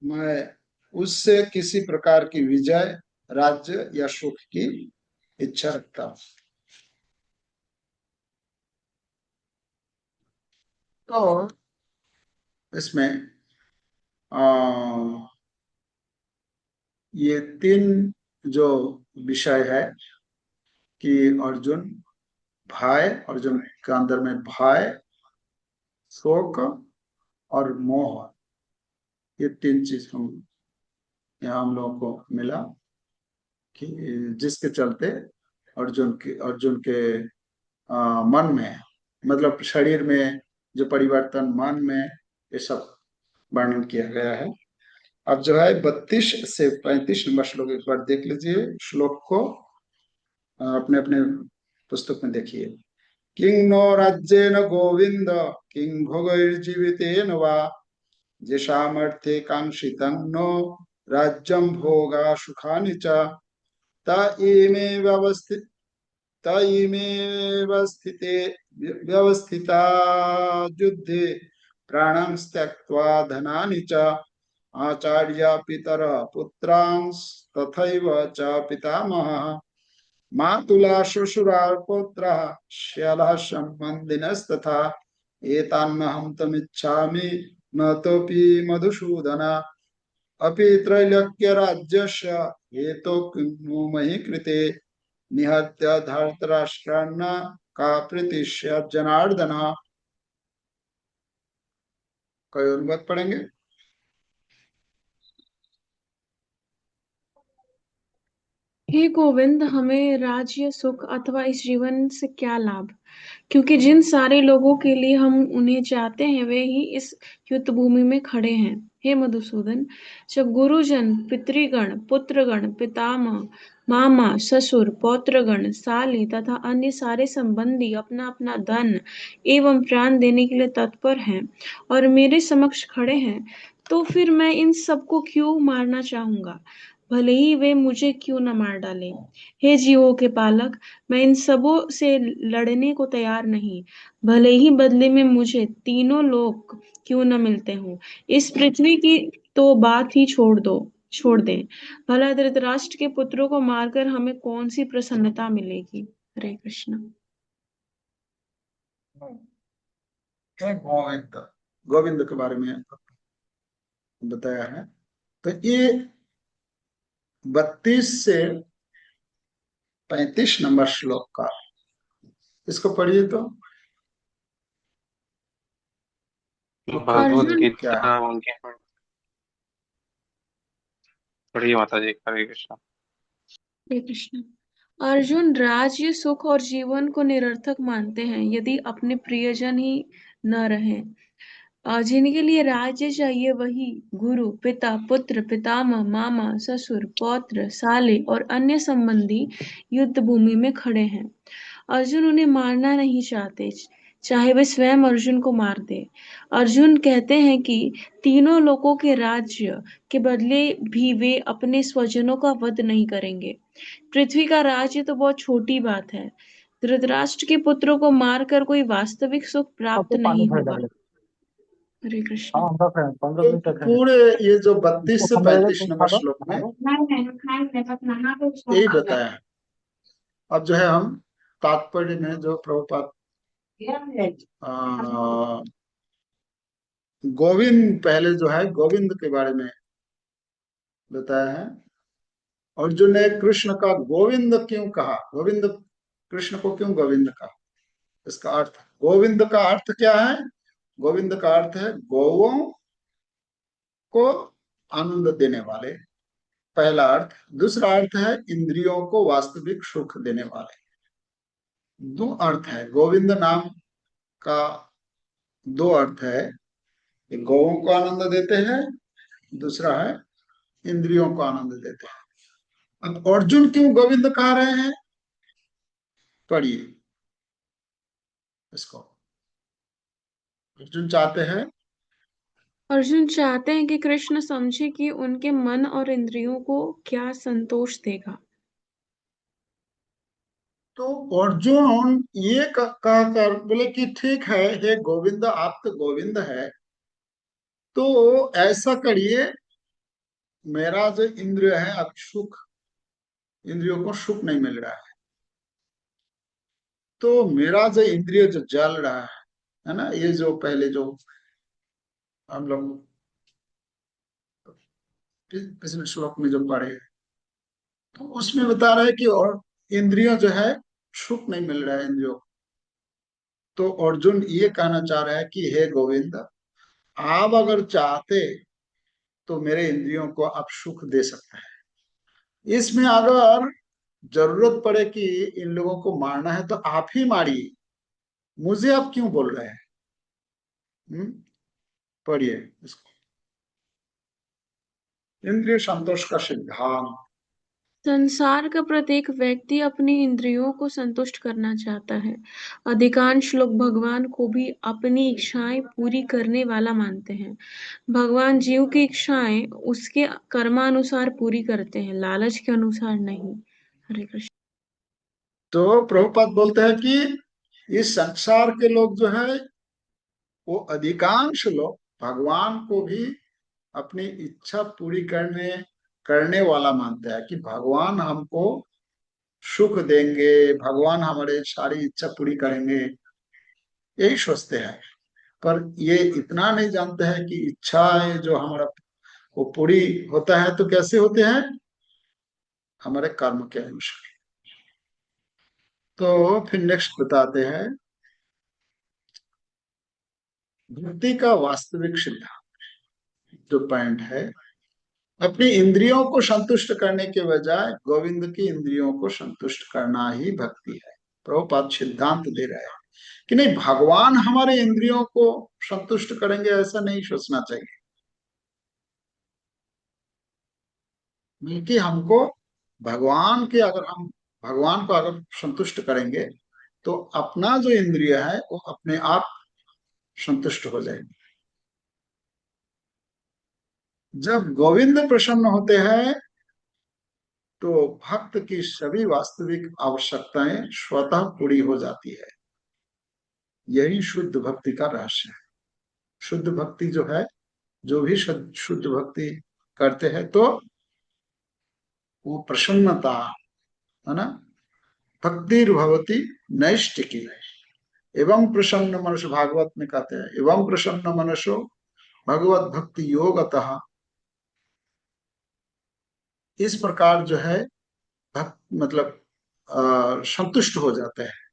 मैं उससे किसी प्रकार की विजय, राज्य या सुख की इच्छा रखता हूं। तो इसमें ये 3 जो विषय है कि अर्जुन, भय, अर्जुन के अंदर में भय, शोक और मोह, ये 3 चीज यहाँ हम लोगों को मिला, कि जिसके चलते अर्जुन के मन में, मतलब शरीर में जो परिवर्तन, मन में, ये सब वर्णन किया गया है। अब जो है 32 से 35 नंबर श्लोक एक बार देख लीजिए। श्लोक को अपने अपने पुस्तक में देखिए। किं नो राज्येन गोविंद किं भोगैर्जीवितेन वा येषामर्थे कांक्षितं नो राज्यं भोगा सुखानि च त इमेव स्थिते व्यवस्थिता युद्धे प्राणां त्यक्त्वा धनानि च आचार्य पितर पुत्रांस तथैव च पितामहः मातुला श्वशुरा पौत्रः श्यालः सम्बन्धिनस्तथा एतान्नहं तमिच्छामि न तोऽपि मधुसूदन अपि त्रैलोक्यराज्यस्य हेतोः किं नु मही कृते निहत्य धर्तराष्ट्रान् का प्रीतिश्य जनार्दन। कोई अनुवाद पढ़ेंगे? हे गोविंद, हमें राज्य सुख अथवा इस जीवन से क्या लाभ, क्योंकि जिन सारे लोगों के लिए हम उन्हें चाहते हैं वे ही इस युद्ध भूमि में खड़े हैं। हे मधुसूदन, जब गुरुजन, पितृगण, पुत्रगण, पितामह, मामा, ससुर, पौत्रगण, साले तथा अन्य सारे संबंधी अपना अपना धन एवं प्राण देने के लिए तत्पर हैं और मेरे समक्ष खड़े हैं, तो फिर मैं इन सबको क्यों मारना चाहूंगा, भले ही वे मुझे क्यों न मार डालें। हे जीवों के पालक, मैं इन सबों से लड़ने को तैयार नहीं, भले ही बदले में मुझे तीनों लोग क्यों न मिलते हों। इस पृथ्वी की तो बात ही छोड़ दें। भला धृतराष्ट्र के पुत्रों को मारकर हमें कौन सी प्रसन्नता मिलेगी। हरे कृष्ण। गोविंद, गोविंद के बारे में बताया है। तो ये 32 से 35 नंबर श्लोक का, इसको पढ़िए तो भगवत अर्जुन, क्या गीता है? उनकी पढ़िए माता जी। हरे कृष्ण। हरे कृष्ण। अर्जुन राज्य सुख और जीवन को निरर्थक मानते हैं यदि अपने प्रियजन ही न रहें। जिनके लिए राज्य चाहिए वही गुरु, पिता, पुत्र, पितामह, मामा, ससुर, पौत्र, साले और अन्य संबंधी युद्ध भूमि में खड़े हैं। अर्जुन उन्हें मारना नहीं चाहते, चाहे वे स्वयं अर्जुन को मार दे। अर्जुन कहते हैं कि तीनों लोगों के राज्य के बदले भी वे अपने स्वजनों का वध नहीं करेंगे। पृथ्वी का राज्य तो बहुत छोटी बात है। धृतराष्ट्र के पुत्रों को मारकर कोई वास्तविक सुख प्राप्त आपको पानी नहीं भर होगा। डाले। हरे कृष्ण। हाँ हम रख रहे हैं, 15 तो मिनट तक है। पूरे ये जो 32 इसको से ठंडा रहेगा 35 तो नंबर खा लो। श्लोक में नहीं नहीं खाएंगे, बस नहा के उसको यही खा बताया है। अब जो है हम तात्पर्य में जो प्रभुपाद लेंगे। आ, गोविंद, पहले जो है गोविंद के बारे में बताया है। अर्जुन ने कृष्ण का गोविंद क्यों कहा, गोविंद, कृष्ण को क्यों गोविंद कहा, इसका अर्थ, गोविंद का अर्थ क्या है? गोविंद का अर्थ है गौओं को आनंद देने वाले, पहला अर्थ। दूसरा अर्थ है इंद्रियों को वास्तविक सुख देने वाले। दो अर्थ है गोविंद नाम का, दो अर्थ है। एक गौओं को आनंद देते हैं, दूसरा है इंद्रियों को आनंद देते हैं। अब अर्जुन क्यों गोविंद कह रहे हैं, पढ़िए इसको। अर्जुन चाहते हैं, अर्जुन चाहते हैं कि कृष्ण समझे कि उनके मन और इंद्रियों को क्या संतोष देगा। तो अर्जुन ये कहकर बोले कि ठीक है, हे गोविंद, आप तो गोविंद है, तो ऐसा करिए, मेरा जो इंद्रिय है अब सुख, इंद्रियों को सुख नहीं मिल रहा है, तो मेरा जो इंद्रिय जो जल रहा है ना, ये जो पहले जो हम लोग पिछले श्लोक में जो पढ़े, तो उसमें बता रहे हैं कि और इंद्रियों जो है सुख नहीं मिल रहा है इंद्रियों। तो अर्जुन ये कहना चाह रहा है कि हे गोविंद, आप अगर चाहते तो मेरे इंद्रियों को आप सुख दे सकते हैं। इसमें अगर जरूरत पड़े कि इन लोगों को मारना है तो आप ही मारिए, मुझे आप क्यों बोल रहे हैं? पढ़िए इसको। इंद्रिय संतोष का सिद्धांत। संसार का प्रत्येक व्यक्ति अपनी इंद्रियों को संतुष्ट करना चाहता है। अधिकांश लोग भगवान को भी अपनी इच्छाएं पूरी करने वाला मानते हैं। भगवान जीव की इच्छाएं उसके कर्मानुसार पूरी करते हैं, लालच के अनुसार नहीं। हरे कृष्ण। तो प्रभुपाद बोलते हैं कि इस संसार के लोग जो है, वो अधिकांश लोग भगवान को भी अपनी इच्छा पूरी करने करने वाला मानते हैं, कि भगवान हमको सुख देंगे, भगवान हमारे सारी इच्छा पूरी करेंगे, यही सोचते हैं। पर ये इतना नहीं जानते हैं कि इच्छाएं जो हमारा वो पूरी होता है तो कैसे होते हैं, हमारे कर्म के अनुसार। तो फिर नेक्स्ट बताते हैं भक्ति का वास्तविक सिद्धांत। जो पॉइंट है, अपनी इंद्रियों को संतुष्ट करने के बजाय गोविंद की इंद्रियों को संतुष्ट करना ही भक्ति है। प्रभुपाद सिद्धांत दे रहे हैं कि नहीं, भगवान हमारे इंद्रियों को संतुष्ट करेंगे ऐसा नहीं सोचना चाहिए, बल्कि हमको भगवान के, अगर हम भगवान को अगर संतुष्ट करेंगे तो अपना जो इंद्रिय है वो अपने आप संतुष्ट हो जाएगी। जब गोविंद प्रसन्न होते हैं तो भक्त की सभी वास्तविक आवश्यकताएं स्वतः पूरी हो जाती है। यही शुद्ध भक्ति का रहस्य है। शुद्ध भक्ति जो है, जो भी शुद्ध भक्ति करते हैं तो वो प्रसन्नता है ना, भक्ति भवती नैष्टिकी। एवं प्रसन्न मनुष्य, भागवत में कहते हैं एवं प्रसन्न मनुष्यो भगवत भक्ति योगतः। इस प्रकार जो है भक्त मतलब संतुष्ट हो जाते हैं।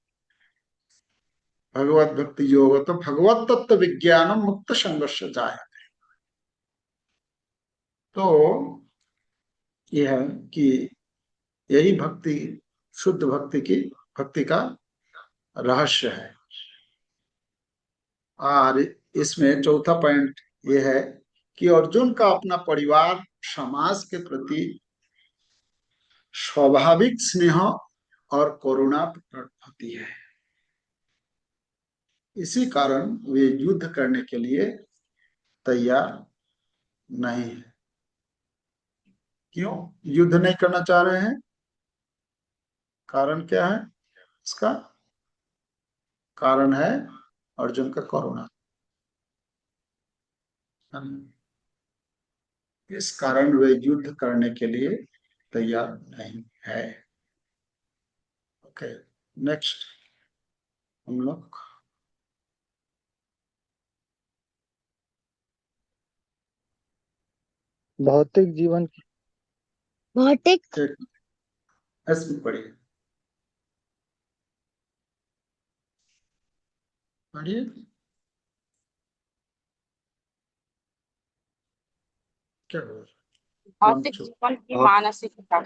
भगवत भक्ति योग तो भगवत तत्व विज्ञानम मुक्त संघर्ष जाए। तो यह है कि यही भक्ति, शुद्ध भक्ति की, भक्ति का रहस्य है। और इसमें चौथा पॉइंट यह है कि अर्जुन का अपना परिवार समाज के प्रति स्वाभाविक स्नेह और करुणा प्रकट होती है। इसी कारण वे युद्ध करने के लिए तैयार नहीं है। क्यों युद्ध नहीं करना चाह रहे हैं? कारण क्या है इसका? कारण है अर्जुन का करुणा। इस कारण वे युद्ध करने के लिए तैयार नहीं है। ओके, नेक्स्ट हम लोग भौतिक जीवन की भौतिक इसमें पढ़िए पढ़िए। क्या हो रहा है? भौतिक जीवन की मानसिकता।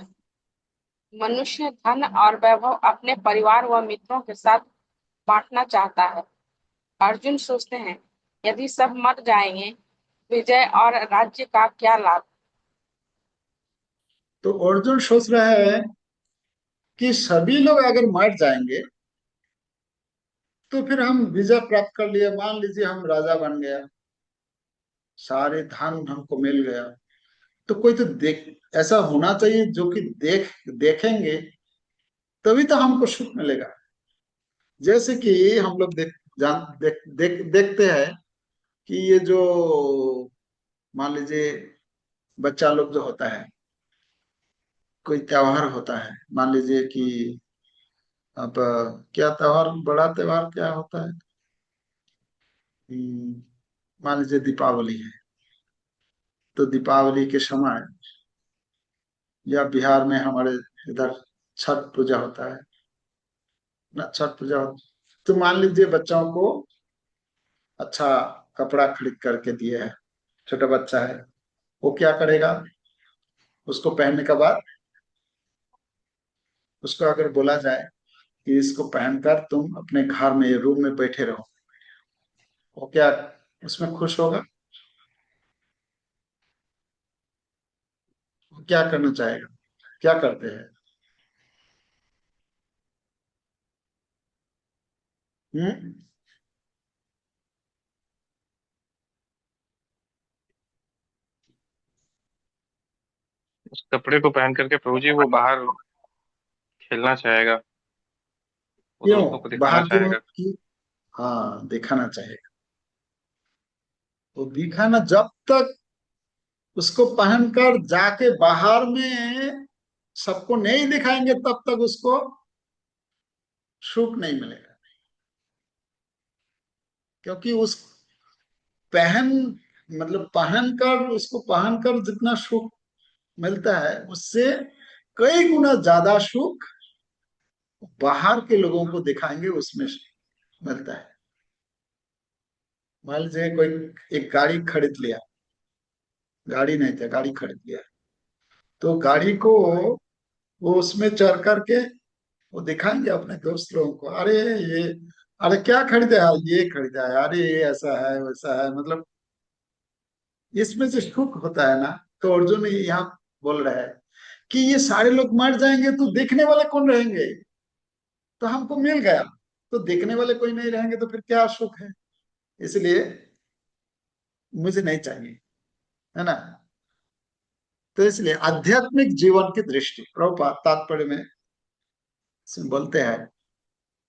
मनुष्य धन और वैभव अपने परिवार व मित्रों के साथ बांटना चाहता है। अर्जुन सोचते हैं, यदि सब मर जाएंगे, विजय और राज्य का क्या लाभ। तो अर्जुन सोच रहे हैं कि सभी लोग अगर मर जाएंगे तो फिर हम विजय प्राप्त कर लिए। मान लीजिए हम राजा बन गया, सारे धन हमको मिल गया, तो कोई तो ऐसा होना चाहिए जो कि देखेंगे तभी तो हमको सुख मिलेगा। जैसे कि हम लोग देखते हैं कि ये जो मान लीजिए बच्चा लोग जो होता है, कोई त्योहार होता है, मान लीजिए कि अब क्या त्योहार, बड़ा त्योहार क्या होता है, मान लीजिए दीपावली है, तो दीपावली के समय या बिहार में हमारे इधर छठ पूजा होता है ना, छठ पूजा तो मान लीजिए बच्चों को अच्छा कपड़ा खरीद करके दिए है, छोटा बच्चा है, वो क्या करेगा, उसको पहनने के बाद उसको अगर बोला जाए कि इसको पहनकर तुम अपने घर में रूम में बैठे रहो, वो क्या उसमें खुश होगा? वो क्या करना चाहेगा? क्या करते हैं? हम्म उस कपड़े को पहन करके प्रभु जी वो बाहर खेलना चाहेगा, वो क्यों दोस्तों को दिखाना बाहर क्यों चाहेगा। की? हाँ, दिखाना चाहेगा। वो दिखाना, जब तक उसको पहनकर जाके बाहर में सबको नहीं दिखाएंगे तब तक उसको सुख नहीं मिलेगा। क्योंकि उस पहन मतलब पहनकर, उसको पहनकर जितना सुख मिलता है उससे कई गुना ज्यादा सुख बाहर के लोगों को दिखाएंगे उसमें मिलता है। मान लीजिए कोई एक गाड़ी खरीद लिया, गाड़ी नहीं था, गाड़ी खरीद लिया, तो गाड़ी को वो उसमें चढ़ करके वो दिखाएंगे अपने दोस्त लोगों को, अरे ये, अरे क्या खरीदा है, ये खरीदा है, अरे ये ऐसा है वैसा है, मतलब इसमें जो सुख होता है ना। तो अर्जुन यहाँ बोल रहा है कि ये सारे लोग मर जाएंगे तो देखने वाले कौन रहेंगे, तो हमको मिल गया, तो देखने वाले कोई नहीं रहेंगे तो फिर क्या सुख है, इसलिए मुझे नहीं चाहिए, है ना। तो इसलिए आध्यात्मिक जीवन की दृष्टि प्रभुपाद तात्पर्य में इसमें बोलते हैं,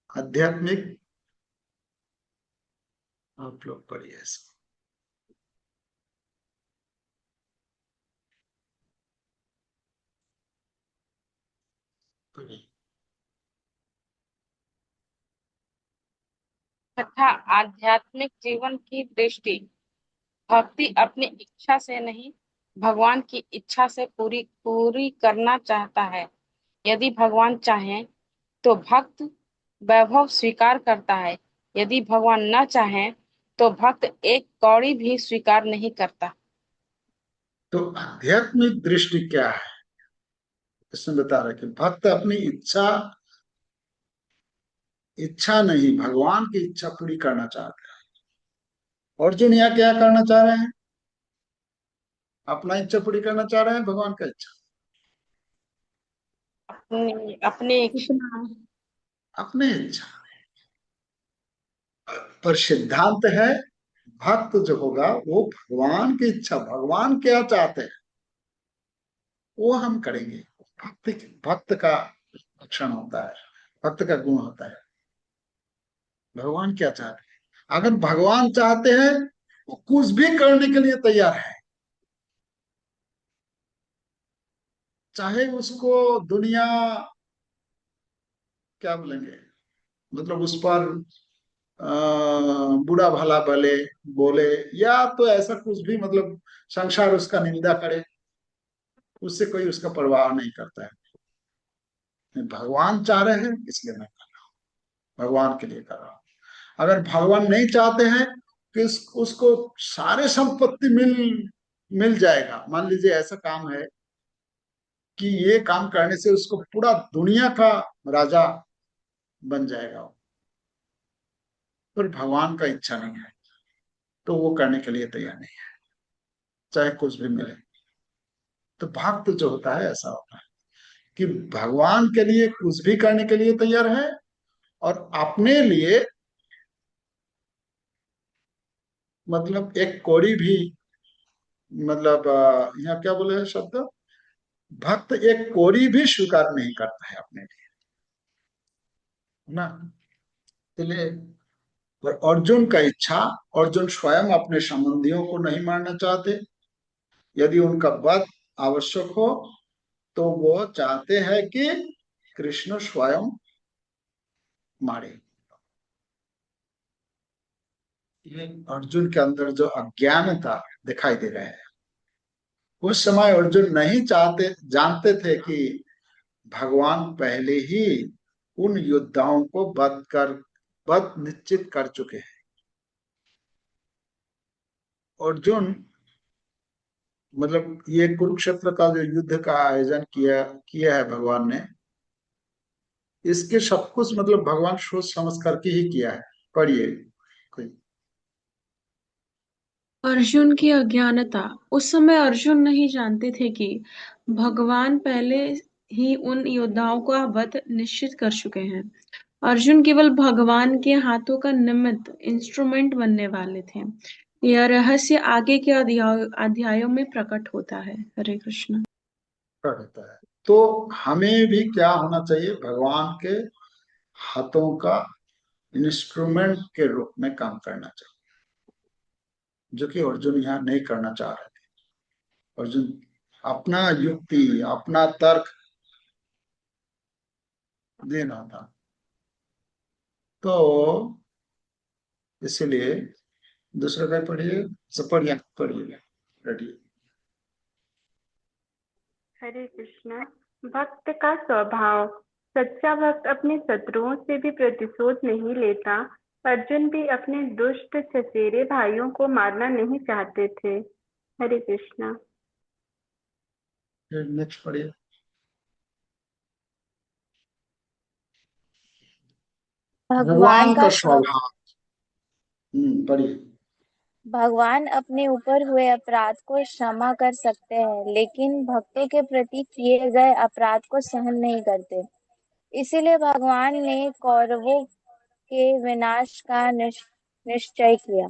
आध्यात्मिक, आप लोग पढ़िए इसको। पढ़िए। तथा आध्यात्मिक जीवन की दृष्टि, भक्ति अपनी इच्छा से नहीं, भगवान की इच्छा से पूरी पूरी करना चाहता है। यदि भगवान चाहें तो भक्त वैभव स्वीकार करता है, यदि भगवान न चाहें तो भक्त एक कौड़ी भी स्वीकार नहीं करता। तो आध्यात्मिक दृष्टि क्या है, इसमें बता रहे कि भक्त अपनी इच्छा इच्छा नहीं, भगवान की इच्छा पूरी करना चाहते हैं। अर्जुन यहाँ क्या करना चाह रहे हैं, अपना इच्छा पूरी करना चाह रहे हैं, भगवान का इच्छा, अपनी अपनी इच्छा। इतना अपने इच्छा। पर सिद्धांत है, भक्त जो होगा वो भगवान की इच्छा, भगवान क्या चाहते हैं वो हम करेंगे। भक्त का लक्षण होता है, भक्त का गुण होता है, भगवान क्या चाहते हैं। अगर भगवान चाहते हैं वो कुछ भी करने के लिए तैयार है, चाहे उसको दुनिया क्या बोलेंगे, मतलब उस पर बुरा भला भले बोले, या तो ऐसा कुछ भी, मतलब संसार उसका निंदा करे, उससे कोई उसका परवाह नहीं करता है। भगवान चाह रहे हैं इसलिए मैं कर रहा हूँ, भगवान के लिए कर रहा हूँ। अगर भगवान नहीं चाहते हैं कि उसको सारे संपत्ति मिल जाएगा, मान लीजिए ऐसा काम है कि ये काम करने से उसको पूरा दुनिया का राजा बन जाएगा, पर भगवान का इच्छा नहीं है तो वो करने के लिए तैयार नहीं है, चाहे कुछ भी मिले। तो भक्त जो होता है ऐसा होता है कि भगवान के लिए कुछ भी करने के लिए तैयार है, और अपने लिए मतलब एक कौड़ी भी, मतलब यहाँ क्या बोले हैं शब्द, भक्त एक कौड़ी भी स्वीकार नहीं करता है अपने लिए, है ना। इसलिए पर अर्जुन का इच्छा, अर्जुन स्वयं अपने संबंधियों को नहीं मारना चाहते, यदि उनका वध आवश्यक हो तो वो चाहते हैं कि कृष्ण स्वयं मारे। ये अर्जुन के अंदर जो अज्ञानता दिखाई दे रहा है, उस समय अर्जुन नहीं चाहते, जानते थे कि भगवान पहले ही उन योद्धाओं को वध निश्चित कर चुके हैं। अर्जुन मतलब ये कुरुक्षेत्र का जो युद्ध का आयोजन किया किया है भगवान ने, इसके सब कुछ मतलब भगवान सोच समझ करके ही किया है। पढ़िए कोई। अर्जुन की अज्ञानता, उस समय अर्जुन नहीं जानते थे कि भगवान पहले ही उन योद्धाओं का वध निश्चित कर चुके हैं। अर्जुन केवल भगवान के हाथों का निमित्त इंस्ट्रूमेंट बनने वाले थे। यह रहस्य आगे के अध्यायों में प्रकट होता है। हरे कृष्ण। रहता है तो हमें भी क्या होना चाहिए, भगवान के हाथों का इंस्ट्रूमेंट के रूप में काम करना चाहिए, जो कि अर्जुन यहाँ नहीं करना चाह रहे थे। अर्जुन अपना युक्ति, अपना तर्क देना था, तो इसलिए दूसरा क्या पढ़िए, पढ़िए पढ़िए रेडी। हरे कृष्ण। भक्त का स्वभाव, सच्चा भक्त अपने शत्रुओं से भी प्रतिशोध नहीं लेता। अर्जुन भी अपने दुष्ट चचेरे भाइयों को मारना नहीं चाहते थे। हरे कृष्णा। फिर नेक्स्ट पढ़िए। भगवान भगवान का का स्व स्वभाव। पढ़िए। भगवान अपने ऊपर हुए अपराध को क्षमा कर सकते हैं, लेकिन भक्तों के प्रति किए गए अपराध को सहन नहीं करते। इसीलिए भगवान ने कौरवों के विनाश का निश्चय किया।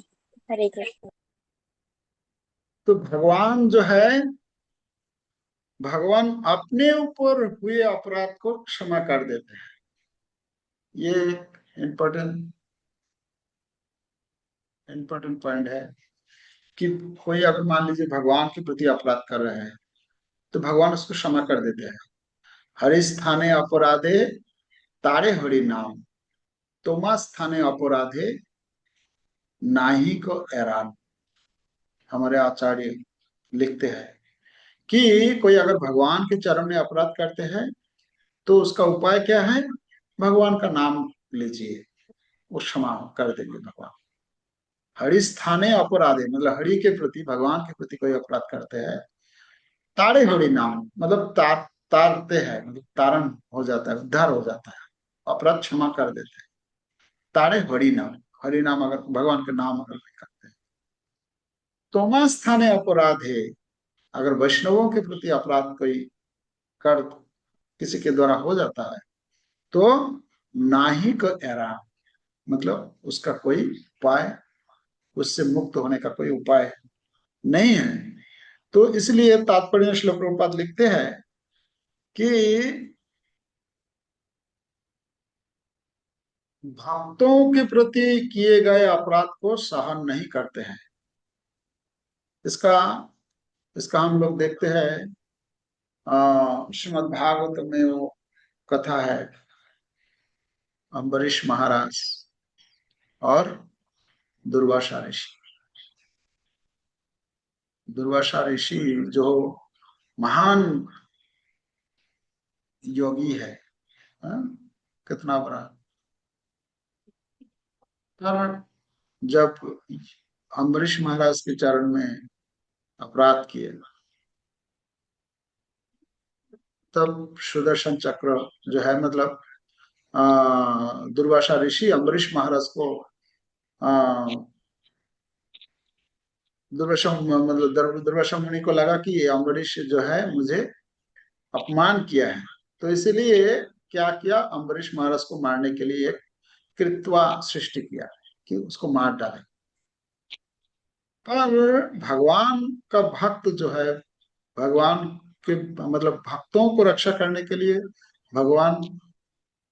हरे कृष्ण। तो भगवान जो है, भगवान अपने ऊपर हुए अपराध को क्षमा कर देते हैं। ये इम्पोर्टेंट इम्पोर्टेंट पॉइंट है कि कोई अगर मान लीजिए भगवान के प्रति अपराध कर रहे हैं तो भगवान उसको क्षमा कर देते हैं। हरि स्थाने अपराधे तारे हरि नाम, तोमा स्थाने अपराधे नाही को एरान। हमारे आचार्य लिखते हैं कि कोई अगर भगवान के चरण में अपराध करते हैं तो उसका उपाय क्या है? भगवान का नाम लीजिए, वो क्षमा कर देंगे भगवान। हरि स्थाने अपराधे मतलब हरि के प्रति, भगवान के प्रति कोई अपराध करते हैं, तारे हरि नाम मतलब तारते हैं, मतलब तारण हो जाता है, उद्धार हो जाता है, अपराध क्षमा कर देते हैं। तारे हरि नाम, हरि नाम अगर भगवान के नाम अगर नहीं करते हैं। तोमा स्थाने अपराध है, अगर वैष्णवों के प्रति अपराध कोई कर किसी के द्वारा हो जाता है तो नाही को एरा मतलब उसका कोई उपाय, उससे मुक्त होने का कोई उपाय नहीं है। तो इसलिए तात्पर्य श्लोक प्रभुपाद लिखते हैं कि भक्तों के प्रति किए गए अपराध को सहन नहीं करते हैं। इसका इसका हम लोग देखते हैं श्रीमद् भागवत में वो कथा है, अम्बरीश महाराज और दुर्वासा ऋषि। दुर्वासा ऋषि जो महान योगी है, कितना बड़ा। पर जब अम्बरीश महाराज के चरण में अपराध किए तब सुदर्शन चक्र जो है मतलब दुर्वासा ऋषि अम्बरीश महाराज को दुर्वासा मुनि को लगा कि ये अम्बरीश जो है मुझे अपमान किया है, तो इसलिए क्या किया, अम्बरीश महाराज को मारने के लिए एक कृत्वा सृष्टि किया कि उसको मार डाले। पर भगवान का भक्त जो है, भगवान के मतलब भक्तों को रक्षा करने के लिए भगवान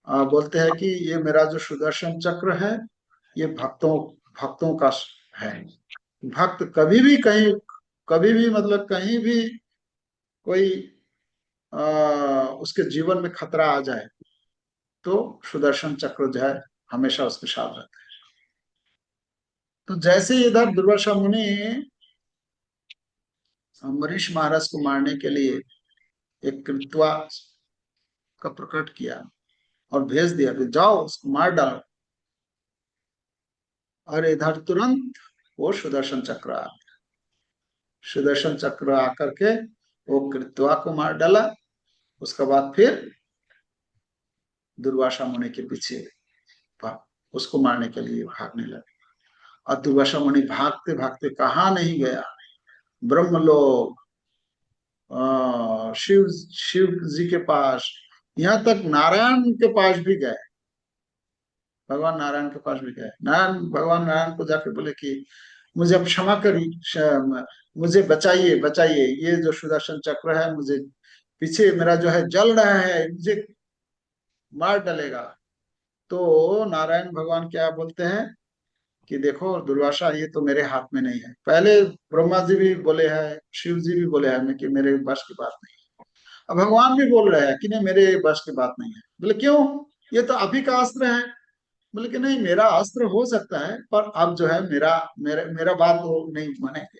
बोलते हैं कि ये मेरा जो सुदर्शन चक्र है ये भक्तों भक्तों का है। भक्त कभी भी कहीं, कभी भी मतलब कहीं भी कोई उसके जीवन में खतरा आ जाए तो सुदर्शन चक्र जो है हमेशा उसके साथ रहता है। तो जैसे इधर दुर्वासा मुनि अम्बरीश महाराज को मारने के लिए एक कृत्वा का प्रकट किया और भेज दिया कि जाओ उसको मार डालो, और इधर तुरंत वो सुदर्शन चक्र आ गया। सुदर्शन चक्र आकर के वो कृत्वा को मार डाला। उसके बाद फिर दुर्वासा मुनि के पीछे उसको मारने के लिए भागने लगे। और दुर्वासा मुनि भागते भागते कहाँ नहीं गया, ब्रह्मलोक, शिव शिव जी के पास, यहाँ तक नारायण के पास भी गए, भगवान नारायण के पास भी गए। भगवान नारायण को जाके बोले कि मुझे अब क्षमा करिए, मुझे बचाइए बचाइए, ये जो सुदर्शन चक्र है मुझे पीछे मेरा जो है जल रहा है, मुझे मार डालेगा। तो नारायण भगवान क्या बोलते हैं कि देखो दुर्वासा, ये तो मेरे हाथ में नहीं है। पहले ब्रह्मा जी भी बोले हैं, शिव जी भी बोले हैं कि मेरे बस की बात नहीं है। अब भगवान भी बोल रहे हैं कि नहीं मेरे बस की बात नहीं है। बोले क्यों, ये तो अभी का अस्त्र है। बोले कि नहीं मेरा अस्त्र हो सकता है पर अब जो है मेरा मेरा मेरा बात वो नहीं मानेंगे।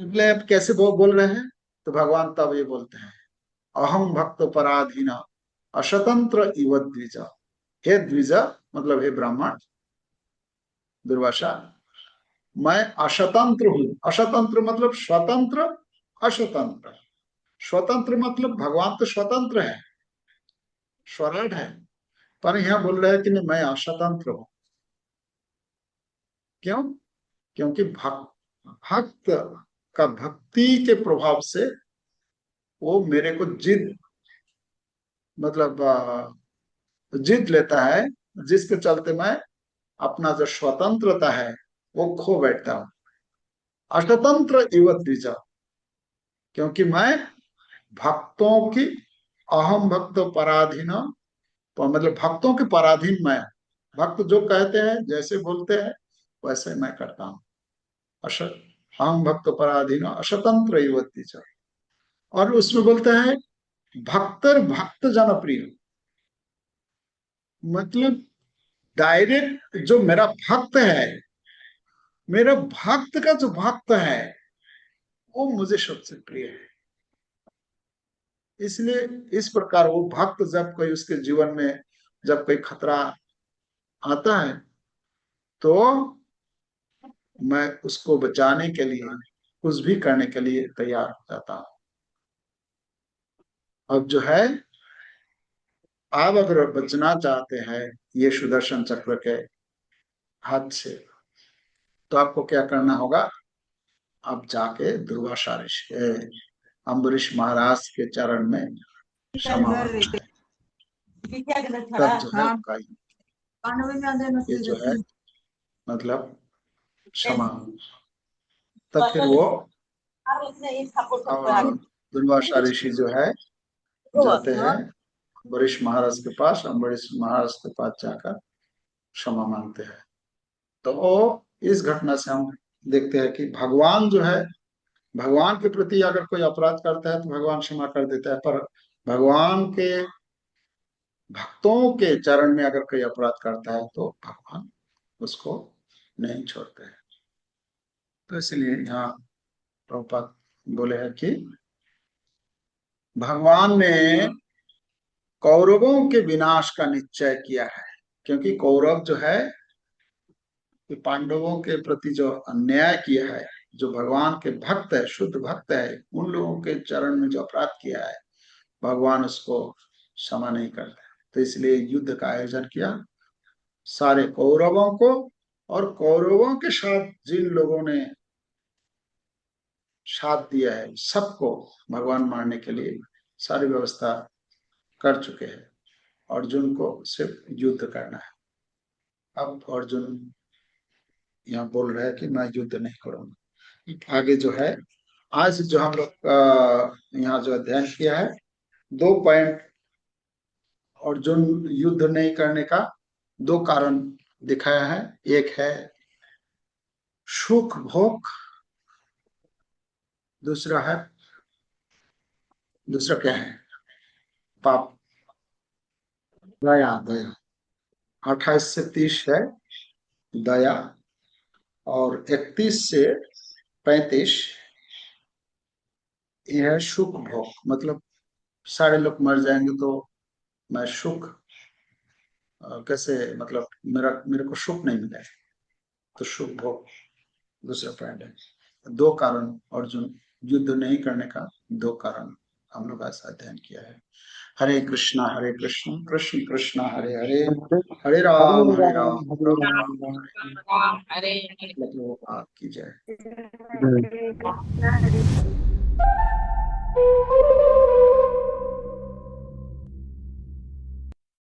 तो बोले अब कैसे वो बोल रहे हैं? तो भगवान तब ये बोलते हैं, अहम भक्त पराधीन अशतंत्र इव द्विज। हे द्विज मतलब हे ब्राह्मण दुर्वासा, मैं अशतंत्र हूं। अशतंत्र मतलब स्वतंत्र, अशतंत्र। स्वतंत्र मतलब भगवान तो स्वतंत्र है, स्वराट है, पर यहां बोल रहे हैं कि नहीं मैं अशतंत्र हूं। क्यों? क्योंकि भक्त का भक्ति के प्रभाव से वो मेरे को जिद मतलब जीत लेता है, जिसके चलते मैं अपना जो स्वतंत्रता है वो खो बैठता हूं। अशतंत्र इव द्विज, क्योंकि मैं भक्तों की अहम भक्त पराधीन, तो मतलब भक्तों के पराधीन मैं। भक्त जो कहते हैं जैसे बोलते हैं वैसे मैं करता हूँ। अहम भक्त पराधीन अशतंत्र इव द्विज। और उसमें बोलते हैं भक्तर भक्त जन प्रिय, मतलब डायरेक्ट जो मेरा भक्त है, मेरा भक्त का जो भक्त है वो मुझे सबसे प्रिय है। इसलिए इस प्रकार वो भक्त जब कोई उसके जीवन में जब कोई खतरा आता है तो मैं उसको बचाने के लिए कुछ भी करने के लिए तैयार हो जाता हूं। अब जो है आप अगर बचना चाहते हैं ये सुदर्शन चक्र के हाथ से, तो आपको क्या करना होगा? आप जाके दुर्वासा ऋषि अम्बरीश महाराज के चरण में क्षमा मांगना है। तब जो है आपका ये जो है मतलब क्षमा, तब फिर वो दुर्वासा ऋषि जो है जाते हैं अम्बरीश महाराज के पास, अम्बरीश महाराज के पास जाकर क्षमा मांगते हैं। तो इस घटना से हम देखते हैं कि भगवान जो है, भगवान के प्रति अगर कोई अपराध करता है तो भगवान क्षमा कर देता है, पर भगवान के भक्तों के चरण में अगर कोई अपराध करता है तो भगवान उसको नहीं छोड़ते हैं। तो इसलिए यहाँ प्रभुपाद बोले हैं कि भगवान ने कौरवों के विनाश का निश्चय किया है, क्योंकि कौरव जो है पांडवों के प्रति जो अन्याय किया है, जो भगवान के भक्त है, शुद्ध भक्त है, उन लोगों के चरण में जो अपराध किया है भगवान उसको क्षमा नहीं करते। तो इसलिए युद्ध का आयोजन किया सारे कौरवों को, और कौरवों के साथ जिन लोगों ने साथ दिया है सबको भगवान मारने के लिए सारी व्यवस्था कर चुके हैं। अर्जुन को सिर्फ युद्ध करना है। अब अर्जुन यहाँ बोल रहे हैं कि मैं युद्ध नहीं करूंगा। आगे जो है आज जो हम लोग यहाँ जो अध्ययन किया है, 2 पॉइंट अर्जुन युद्ध नहीं करने का 2 कारण दिखाया है। एक है सुख भोग, दूसरा क्या है? पाप, दया। 28 से 30 है दया, और 31 से 35 ये है सुख भोग। मतलब सारे लोग मर जाएंगे तो मैं सुख कैसे, मतलब मेरे को सुख नहीं मिलेगा, तो सुख भोग दूसरा पॉइंट है। 2 कारण अर्जुन युद्ध नहीं करने का 2 कारण हम लोग ऐसा अध्ययन किया है। हरे कृष्णा कृष्ण कृष्णा हरे हरे, हरे राम राम अरे आपकी जय। हरे कृष्ण हरे